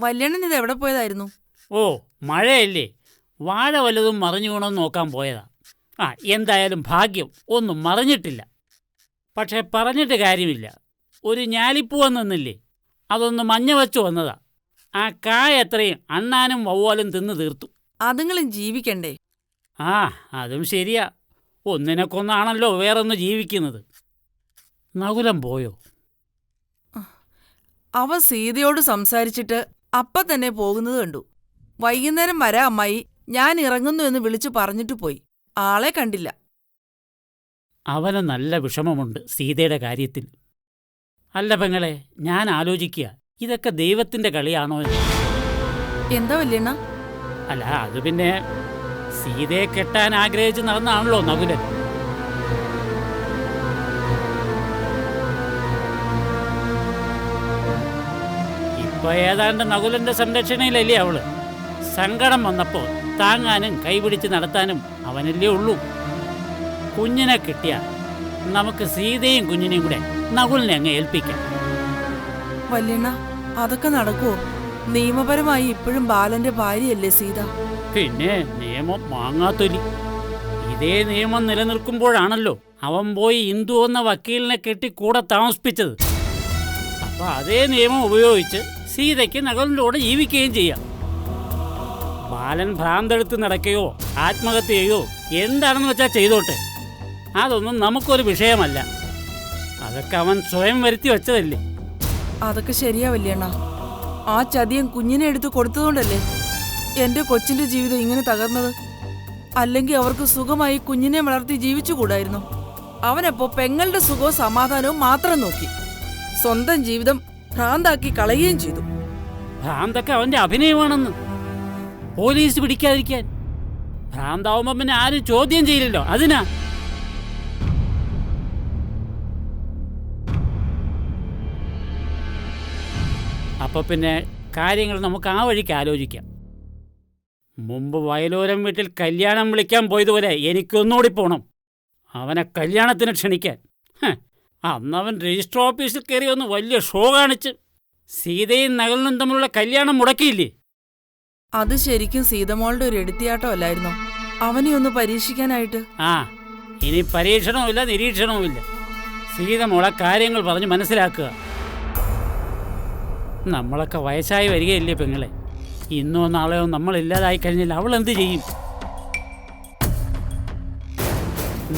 വല്യണ്ണൻ ഇത് എവിടെ പോയതായിരുന്നു? ഓ, മഴയല്ലേ, വാഴ വല്ലതും മറിഞ്ഞു വീണോന്ന് നോക്കാൻ പോയതാ. എന്തായാലും ഭാഗ്യം, ഒന്നും മറിഞ്ഞിട്ടില്ല. പക്ഷെ പറഞ്ഞിട്ട് കാര്യമില്ല, ഒരു ഞാലിപ്പൂ വന്നില്ലേ, അതൊന്ന് മഞ്ഞ വെച്ചു വന്നതാ. ആ കായ എത്രയും അണ്ണാനും വവ്വാലും തിന്നു തീർത്തു. അതുങ്ങളും ജീവിക്കണ്ടേ? അതും ശരിയാ. ഒന്നിനെ കൊന്നാണല്ലോ വേറൊന്ന് ജീവിക്കുന്നത്. നകുലം പോയോ? അവൻ സീതയോട് സംസാരിച്ചിട്ട് അപ്പ തന്നെ പോകുന്നത് കണ്ടു. വൈകുന്നേരം വരാം അമ്മായി, ഞാൻ ഇറങ്ങുന്നു എന്ന് വിളിച്ചു പറഞ്ഞിട്ട് പോയി. ആളെ കണ്ടില്ല. അവന് നല്ല വിഷമമുണ്ട് സീതയുടെ കാര്യത്തിൽ. അല്ല പെങ്ങളെ, ഞാൻ ആലോചിക്കുക, ഇതൊക്കെ ദൈവത്തിന്റെ കളിയാണോ എന്ന്. എന്താ വല്യണ്ണ? അല്ല, അത് പിന്നെ സീതയെ കെട്ടാൻ ആഗ്രഹിച്ച് നടന്നാണല്ലോ നകുലൻ. ഇപ്പൊ ഏതാണ്ട് നകുലന്റെ സംരക്ഷണയിലല്ലേ അവള്. സങ്കടം വന്നപ്പോ താങ്ങാനും കൈപിടിച്ച് നടത്താനും അവനല്ലേ ഉള്ളൂ. കുഞ്ഞിനെ കിട്ടിയ നമുക്ക് സീതയും കുഞ്ഞിനെയും കൂടെ നകുലിനെ അങ്ങ് ഏൽപ്പിക്കാം. വല്യണ്ണ, അതൊക്കെ നടക്കുവോ? നിയമപരമായി ഇപ്പോഴും ബാലന്റെ ഭാര്യയല്ലേ സീത? പിന്നെ നിയമം മാങ്ങാത്തൊലി. ഇതേ നിയമം നിലനിൽക്കുമ്പോഴാണല്ലോ അവൻ പോയി ഇന്ദു എന്ന വക്കീലിനെ കെട്ടി കൂടെ താമസിപ്പിച്ചത്. അപ്പൊ അതേ നിയമം ഉപയോഗിച്ച് സീതയ്ക്ക് നകുലിന്റെ കൂടെ ജീവിക്കുകയും ചെയ്യാം. ബാലൻ ഭ്രാന്തെടുത്ത് നടക്കുകയോ ആത്മഹത്യ ചെയ്യുകയോ എന്താണെന്ന് വെച്ചാൽ ചെയ്തോട്ടെ, അതൊന്നും നമുക്കൊരു വിഷയമല്ല. അതൊക്കെ അവൻ സ്വയം വരുത്തി വെച്ചതല്ലേ. അതൊക്കെ ശരിയാ വല്യണ്ണ. ആ ചതിയൻ കുഞ്ഞിനെ എടുത്ത് കൊടുത്തതുകൊണ്ടല്ലേ എന്റെ കൊച്ചിന്റെ ജീവിതം ഇങ്ങനെ തകർന്നത്. അല്ലെങ്കിൽ അവർക്ക് സുഖമായി കുഞ്ഞിനെ വളർത്തി ജീവിച്ചുകൂടായിരുന്നു. അവനപ്പോ പെങ്ങളുടെ സുഖവും സമാധാനവും മാത്രം നോക്കി സ്വന്തം ജീവിതം ഭ്രാന്താക്കി കളയുകയും ചെയ്തു. ഭ്രാന്തൊക്കെ അവന്റെ അഭിനയമാണെന്ന് പോലീസ് പിടിക്കാതിരിക്കാൻ. ഭ്രാന്താവുമ്പോ പിന്നെ ആരും ചോദ്യം ചെയ്യില്ലല്ലോ, അതിനാ. അപ്പൊ പിന്നെ കാര്യങ്ങൾ നമുക്ക് ആ വഴിക്ക് ആലോചിക്കാം. മുമ്പ് വയലോരം വീട്ടിൽ കല്യാണം വിളിക്കാൻ പോയതുപോലെ എനിക്കൊന്നുകൂടി പോണം അവനെ കല്യാണത്തിന് ക്ഷണിക്കാൻ. അന്നവൻ രജിസ്റ്റർ ഓഫീസിൽ കയറി ഒന്ന് വലിയ ഷോ കാണിച്ച് സീതയും നകുലനും തമ്മിലുള്ള കല്യാണം മുടക്കിയില്ലേ. അത് ശരിക്കും സീതമോളുടെ ഒരു എടുത്തിയാട്ടം അല്ലായിരുന്നോ? അവനെ ഒന്ന് പരീക്ഷിക്കാനായിട്ട്. ഇനി പരീക്ഷണവുമില്ല നിരീക്ഷണവുമില്ല. സീതമോളെ കാര്യങ്ങൾ പറഞ്ഞ് മനസ്സിലാക്കുക. നമ്മളൊക്കെ വയസ്സായി വരികയല്ലേ പെങ്ങളെ. ഇന്നോ നാളെയോ നമ്മളില്ലാതായി കഴിഞ്ഞാൽ അവൾ എന്ത് ചെയ്യും?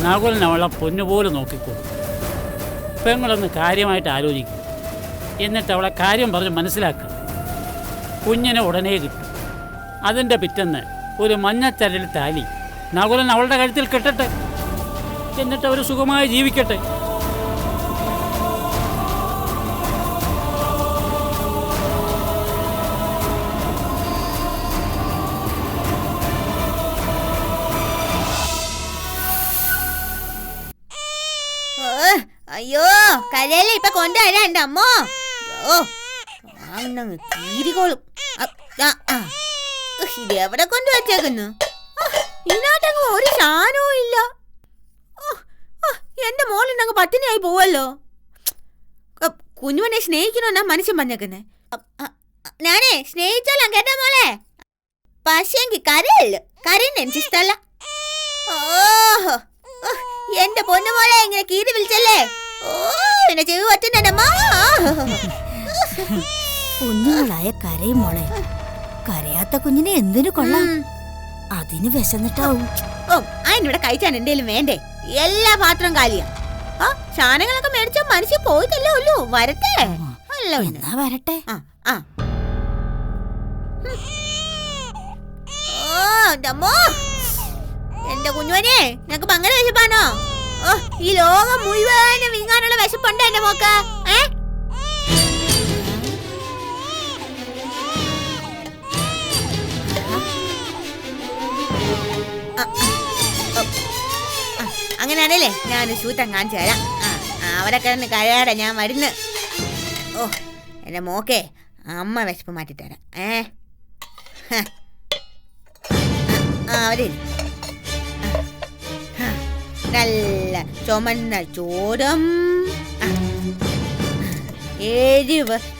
നകുലൻ അവളെ പൊന്നുപോലെ നോക്കിക്കോളും. പെങ്ങളൊന്ന് കാര്യമായിട്ട് ആലോചിക്കും. എന്നിട്ട് അവളെ കാര്യം പറഞ്ഞ് മനസ്സിലാക്കുക. കുഞ്ഞിനെ ഉടനെ കിട്ടും. അതിൻ്റെ പിറ്റന്ന് ഒരു മഞ്ഞച്ചരൽ താലി നകുലൻ അവളുടെ കഴുത്തിൽ കെട്ടട്ടെ. എന്നിട്ട് അവർ സുഖമായി ജീവിക്കട്ടെ. അയ്യോ, കരയല്ലേ ഇപ്പൊ കൊണ്ടുവരാ എന്റെ അമ്മോ. തീരിക്കോളും. ഇത് എവിടെ കൊണ്ടുവച്ചേക്കുന്നു? ഇതിനകത്തങ്ങ് ഒരു സാധനവും ഇല്ല. എന്റെ മോളിനങ്ങ് പട്ടിണിയായി പോവല്ലോ. കുഞ്ഞുമനെ സ്നേഹിക്കണമെന്നാ മനുഷ്യൻ പറഞ്ഞേക്കുന്നേ. ഞാനേ സ്നേഹിച്ചോളാം കേട്ടോ മോളെ. പക്ഷേങ്കി കരയല്ലോ, കരയുന്ന എനിക്കിഷ്ടല്ല. ഓഹോ, എന്റെ പൊന്നു മോളെ ഇങ്ങനെ കീറി വിളിച്ചല്ലേ. എന്നെ ചെവി പറ്റുന്നമ്മ. കുഞ്ഞുങ്ങളായ കരയും മോളെ. കരയാത്ത കുഞ്ഞിനെ എന്തിനു കൊള്ളാം? അതിന് വിശന്നിട്ടാവും. അതിനിവിടെ കഴിച്ചാൻ എന്തേലും വേണ്ടേ? എല്ലാ പാത്രം കാലിയാ. സാധനങ്ങളൊക്കെ മേടിച്ച മനുഷ്യ പോയിട്ടല്ലേ ഉള്ളൂ. വരട്ടെ. എന്നാ വരട്ടെ. എന്റെ കുഞ്ഞുവനെ, നിനക്ക് അങ്ങനെ വിശപ്പാണോ? ഈ ലോകം മുഴുവനും വീങ്ങാനുള്ള വിശപ്പുണ്ട് എന്റെ മോക്ക്. അങ്ങനെയാണല്ലേ, ഞാൻ ശൂത്തം കാണിച്ചു തരാം. അവിടെ കിടന്ന് കഴിയാടെ ഞാൻ വരുന്നു. എന്റെ മോക്കെ അമ്മ വിശപ്പ് മാറ്റിത്തരാം. അവര് നല്ല ചുമന്ന ചോറും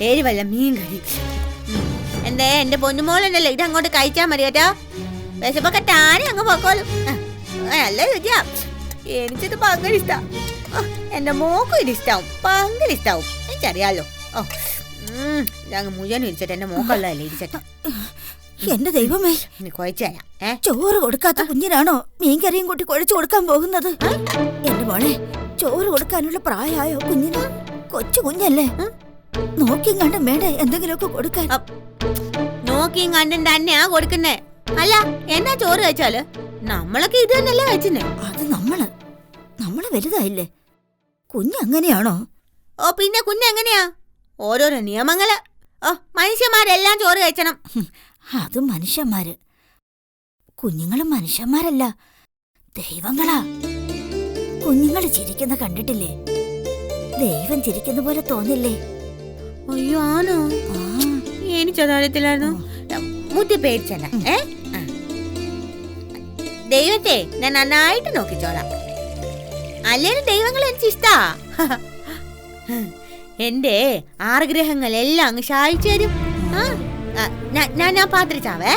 എരിവല്ല മീൻ കറി. എന്റെ പൊന്നുമോളുണ്ടല്ലോ, ഇത് അങ്ങോട്ട് കഴിച്ചാ മതി കേട്ടോ. വിശപ്പൊക്കെ താനെ അങ്ങ് പൊക്കോളും. നല്ല രുചിയാ, എനിക്കിത് ഭയങ്കര ഇഷ്ടാ. എന്റെ മോക്കും ഇത് ഇഷ്ടാവും, ഭയങ്കര ഇഷ്ടാവും. എനിക്കറിയാലോ. ഇതങ്ങ് മുഴുവൻ ഇരിച്ചട്ടെ, എന്റെ മോക്കുള്ളതല്ലേ ഇരിച്ചട്ടെ. എന്റെ ദൈവമേ, കുഴച്ചുതരാം. ചോറ് കൊടുക്കാത്ത കുഞ്ഞിനാണോ മീൻകറിയും കൂട്ടി കുഴച്ചു കൊടുക്കാൻ പോകുന്നത്? എന്റെ മോളെ, ചോറ് കൊടുക്കാനുള്ള പ്രായമായോ കുഞ്ഞിന്? കൊച്ചു കുഞ്ഞല്ലേ, നോക്കിയും കണ്ടും വേണ്ടേ എന്തെങ്കിലുമൊക്കെ കൊടുക്കാൻ? നോക്കിയും കണ്ടും തന്നെയാ കൊടുക്കുന്നേ. അല്ല, എന്നാ ചോറ് കഴിച്ചാല് നമ്മളൊക്കെ ഇത് തന്നെയല്ലേ കഴിച്ചേ. അത് നമ്മള് വലുതായില്ലേ, കുഞ്ഞങ്ങനെയാണോ? ഓ പിന്നെ കുഞ്ഞെങ്ങനെയാ? ഓരോരോ നിയമങ്ങള്. ഓ, മനുഷ്യന്മാരെല്ലാം ചോറ് കഴിക്കണം. അത് മനുഷ്യന്മാര്, കുഞ്ഞുങ്ങളും മനുഷ്യന്മാരല്ല, ദൈവങ്ങളാ. കുഞ്ഞുങ്ങള് ചിരിക്കുന്ന കണ്ടിട്ടില്ലേ? ദൈവം ചിരിക്കുന്ന പോലെ തോന്നില്ലേ? അയ്യോ ആണോ? എനിക്കതറിയത്തില്ലായിരുന്നു. മുത്തി പേടിച്ചല്ല. ദൈവത്തെ ഞാൻ നന്നായിട്ട് നോക്കിച്ചോളാം. അല്ലേലും ദൈവങ്ങൾ എനിക്ക് ഇഷ്ടാ. എന്റെ ആഗ്രഹങ്ങളെല്ലാം അങ്ങ് സാധിച്ചു തരും. ഞാൻ പാത്രിച്ചാവേ.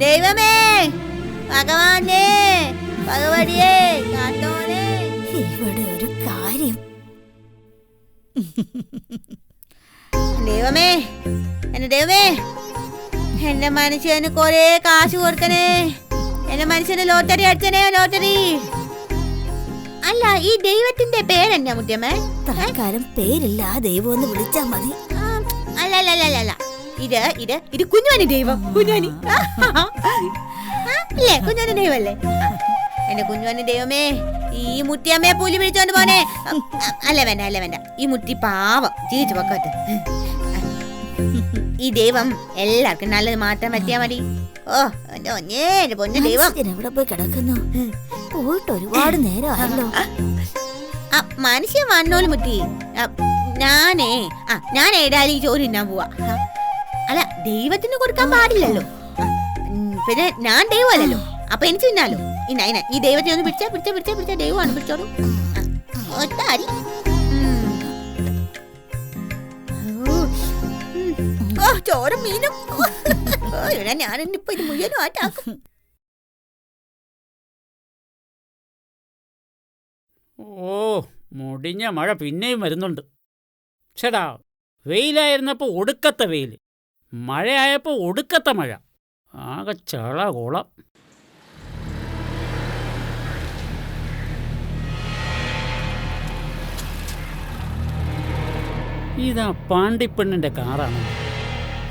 ദൈവമേ, ഭഗവാനേ, ഭഗവതിയേ, കാത്തോളേ. ഇവിടെ ഒരു കാര്യം. ദൈവമേ, എന്റെ ദൈവമേ, എന്റെ മനുഷ്യന് കൊറേ കാശ് കൊടുക്കണേ. എന്റെ മനുഷ്യന് ലോട്ടറി അടിച്ചനേ, ലോട്ടറി. അല്ല, ഈ ദൈവത്തിന്റെ പേരെന്നാ മുത്തിയമ്മേ? തൽക്കാലം പേരില്ല, ദൈവം ഒന്ന് വിളിച്ചാ മതി. അല്ല, ഇത് കുഞ്ഞുവാനി ദൈവം. കുഞ്ഞുവാനി അല്ലേ? കുഞ്ഞുവാനി ദൈവല്ലേ? എന്റെ കുഞ്ഞുവാനി ദൈവമേ, ഈ മുത്തിയമ്മയെ പുലി പിടിച്ചോണ്ട് പോനെ. അല്ല വേണ്ട, ഈ മുത്തി പാവം ജീവിച്ചു പൊക്കോട്ട്. ഈ ദൈവം എല്ലാവർക്കും നല്ലത് മാറ്റാൻ പറ്റിയാ മതി. ഓ എന്റെ പൊന്നു ദൈവം. എവിടെ പോയി കിടക്കുന്നു? പോയിട്ട് ഒരുപാട് നേരമായല്ലോ. മനുഷ്യൻ വന്നോലും മുത്തി. ഞാൻ ഏതായാലും ഈ ചോറ് തിന്നാൻ പോവാ. അല്ല, ദൈവത്തിന് കൊടുക്കാൻ പാടില്ലല്ലോ. പിന്നെ ഞാൻ ദൈവമല്ലല്ലോ, അപ്പൊ എനിക്ക് തിന്നാലോ. ഈ ദൈവത്തെ ഒന്ന് പിടിച്ച ദൈവമാണ് പിടിച്ചോളൂ. ഒത്താരി ചോറും മീനും. ഞാനിപ്പോ ഇത് മുഴുവനും ആറ്റാക്കും. ഓ, മുടിഞ്ഞ മഴ പിന്നെയും വരുന്നുണ്ട്. ചേടാ, വെയിലായിരുന്നപ്പോൾ ഒടുക്കത്തെ വെയിൽ, മഴയായപ്പോൾ ഒടുക്കത്തെ മഴ. ആകെ ചള കുളം. ഇതാ പാണ്ടിപ്പെണ്ണിന്റെ കാറാണ്.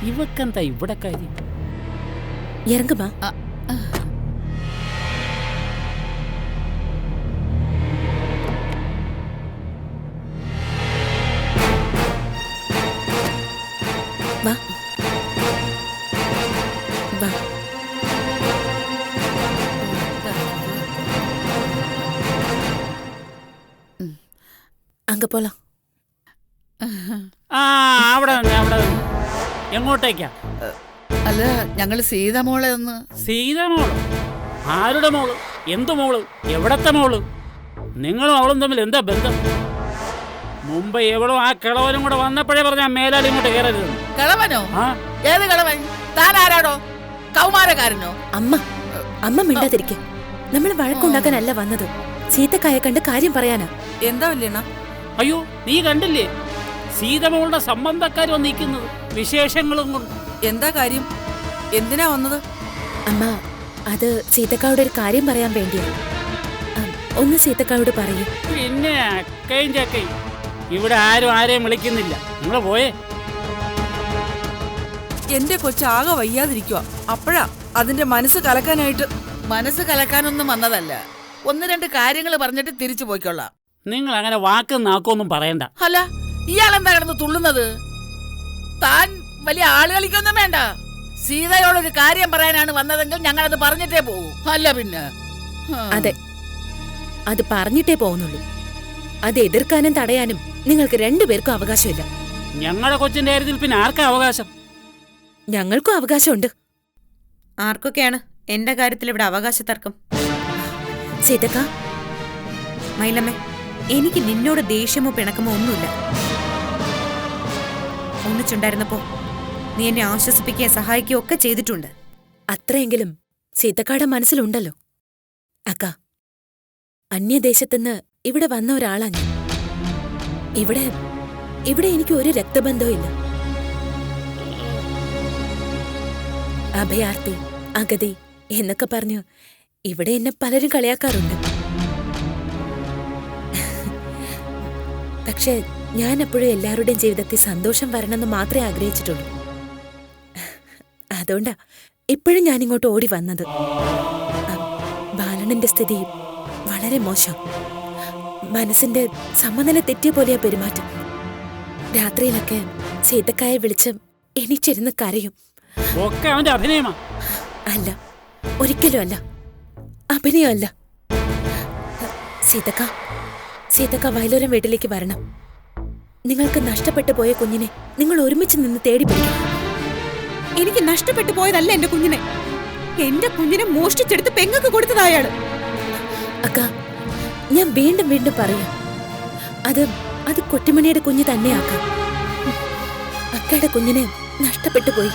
ഇവക്കെന്താ ഇവിടെ കാര്യം? ഇറങ്ങുമാ. വാ വാ. அங்க போலாம். അവിടെ എങ്ങോട്ടേക്കാ? അല്ല, ഞങ്ങള് സീതമോളെ ഒന്ന്. സീതമോള്? ആരുടെ മോള്? എന്തു മോള്? എവിടത്തെ മോള്? നിങ്ങളും അവളും തമ്മിൽ എന്താ ബന്ധം? മുമ്പ് എവളും ആ കിളവനും കൂടെ വന്നപ്പോഴേ പറഞ്ഞ മേലാൽ ഇങ്ങോട്ട് കയറരുത്. കിളവനോ? ഏത് കിളവൻ? താൻ ആരാടോ? കൗമാരക്കാരനോ? അമ്മ മിണ്ടാതിരിക്കും. നമ്മൾ വഴക്കുണ്ടാക്കാനല്ല വന്നത്, സീതക്കായെ കണ്ട് കാര്യം പറയാനാ. എന്താ വല്യണ്ണ? അയ്യോ, നീ കണ്ടില്ലേ സീതമോളുടെ സംബന്ധക്കാർ വന്നിരിക്കുന്നത് വിശേഷങ്ങളും കൊണ്ട്? എന്താ കാര്യം? എന്തിനാ വന്നത്? അമ്മ, അത് സീതക്കായോട് ഒരു കാര്യം പറയാൻ വേണ്ടിയാ. ഒന്ന് സീതക്കായോട് പറയൂ. പിന്നെ അക്കയും ചക്കയും ഇവിടെ ആരും ആരെയും വിളിക്കുന്നില്ല. നിങ്ങൾ പോയേ. എന്റെ കൊച്ചാകെ വയ്യാതിരിക്കുക, അപ്പോഴാ അതിന്റെ മനസ്സ് കലക്കാനായിട്ട്. മനസ്സ് കലക്കാനൊന്നും വന്നതല്ല, ഒന്ന് രണ്ട് കാര്യങ്ങൾ പറഞ്ഞിട്ട് തിരിച്ചു പോയിക്കൊള്ളാം. നിങ്ങൾ അങ്ങനെ വാക്കും നാക്കൊന്നും പറയണ്ട. അല്ല, ഇയാളെന്താ കിടന്ന് തുള്ളുന്നത്? താൻ വലിയ ആളുകളിക്കൊന്നും വേണ്ട. സീതയോടൊരു കാര്യം പറയാനാണ് വന്നതെങ്കിൽ ഞങ്ങളത് പറഞ്ഞിട്ടേ പോകൂ. അല്ല പിന്നെ. അതെ, അത് പറഞ്ഞിട്ടേ പോകുന്നുള്ളൂ. അത് എതിർക്കാനും തടയാനും നിങ്ങൾക്ക് രണ്ടുപേർക്കും അവകാശമില്ല. ഞങ്ങളുടെ കൊച്ചിന്റെ കാര്യത്തിൽ പിന്നെ ആർക്കാ അവകാശം? ഞങ്ങൾക്കും അവകാശമുണ്ട്. ആർക്കൊക്കെയാണ് എന്റെ കാര്യത്തിൽ ഇവിടെ അവകാശ തർക്കം? സീതക്ക, മൈലമ്മേ, എനിക്ക് നിന്നോട് ദേഷ്യമോ പിണക്കമോ ഒന്നുമില്ല. ഒന്നിച്ചുണ്ടായിരുന്നപ്പോ നീ എന്നെ ആശ്വസിപ്പിക്കുകയും സഹായിക്കുകയും ഒക്കെ ചെയ്തിട്ടുണ്ട്. അത്രയെങ്കിലും സീതക്കാടെ മനസ്സിലുണ്ടല്ലോ. അക്ക, അന്യദേശത്തുനിന്ന് ഇവിടെ വന്ന ഒരാളാ ഞാൻ. ഇവിടെ എനിക്ക് ഒരു രക്തബന്ധവും ഇല്ല. അഭയാർത്ഥി, അഗതി എന്നൊക്കെ പറഞ്ഞു ഇവിടെ എന്നെ പലരും കളിയാക്കാറുണ്ട്. പക്ഷെ ഞാൻ എപ്പോഴും എല്ലാവരുടെയും ജീവിതത്തിൽ സന്തോഷം വരണമെന്ന് മാത്രമേ ആഗ്രഹിച്ചിട്ടുള്ളൂ. അതുകൊണ്ടാ ഇപ്പോഴും ഞാനിങ്ങോട്ട് ഓടി വന്നത്. ബാലണന്റെ സ്ഥിതി വളരെ മോശം. മനസ്സിന്റെ സമനില തെറ്റിയ പോലെയാ പെരുമാറ്റം. രാത്രിയിലൊക്കെ സീതക്കായെ വിളിച്ച് എണീച്ചിരുന്ന് കരയും. ഒക്കെ അവന്റെ അഭിനയമാ. അല്ല, ഒരിക്കലും അല്ല, അഭിനയമല്ല. സീതക്ക വയലോരം വീട്ടിലേക്ക് വരണം. നിങ്ങൾക്ക് നഷ്ടപ്പെട്ടു പോയ കുഞ്ഞിനെ നിങ്ങൾ ഒരുമിച്ച് നിന്ന് തേടി പിടിക്കണം. എനിക്ക് നഷ്ടപ്പെട്ടു പോയതല്ല എന്റെ കുഞ്ഞിനെ. എന്റെ കുഞ്ഞിനെ മോഷ്ടിച്ചെടുത്ത് പെങ്ങൾക്ക് കൊടുത്തതായാള്. അക്ക, ഞാൻ വീണ്ടും വീണ്ടും പറയാം, അത് കൊട്ടിമണിയുടെ കുഞ്ഞ് തന്നെയാക്കാം. അക്കയുടെ കുഞ്ഞിനെ നഷ്ടപ്പെട്ടു പോയി.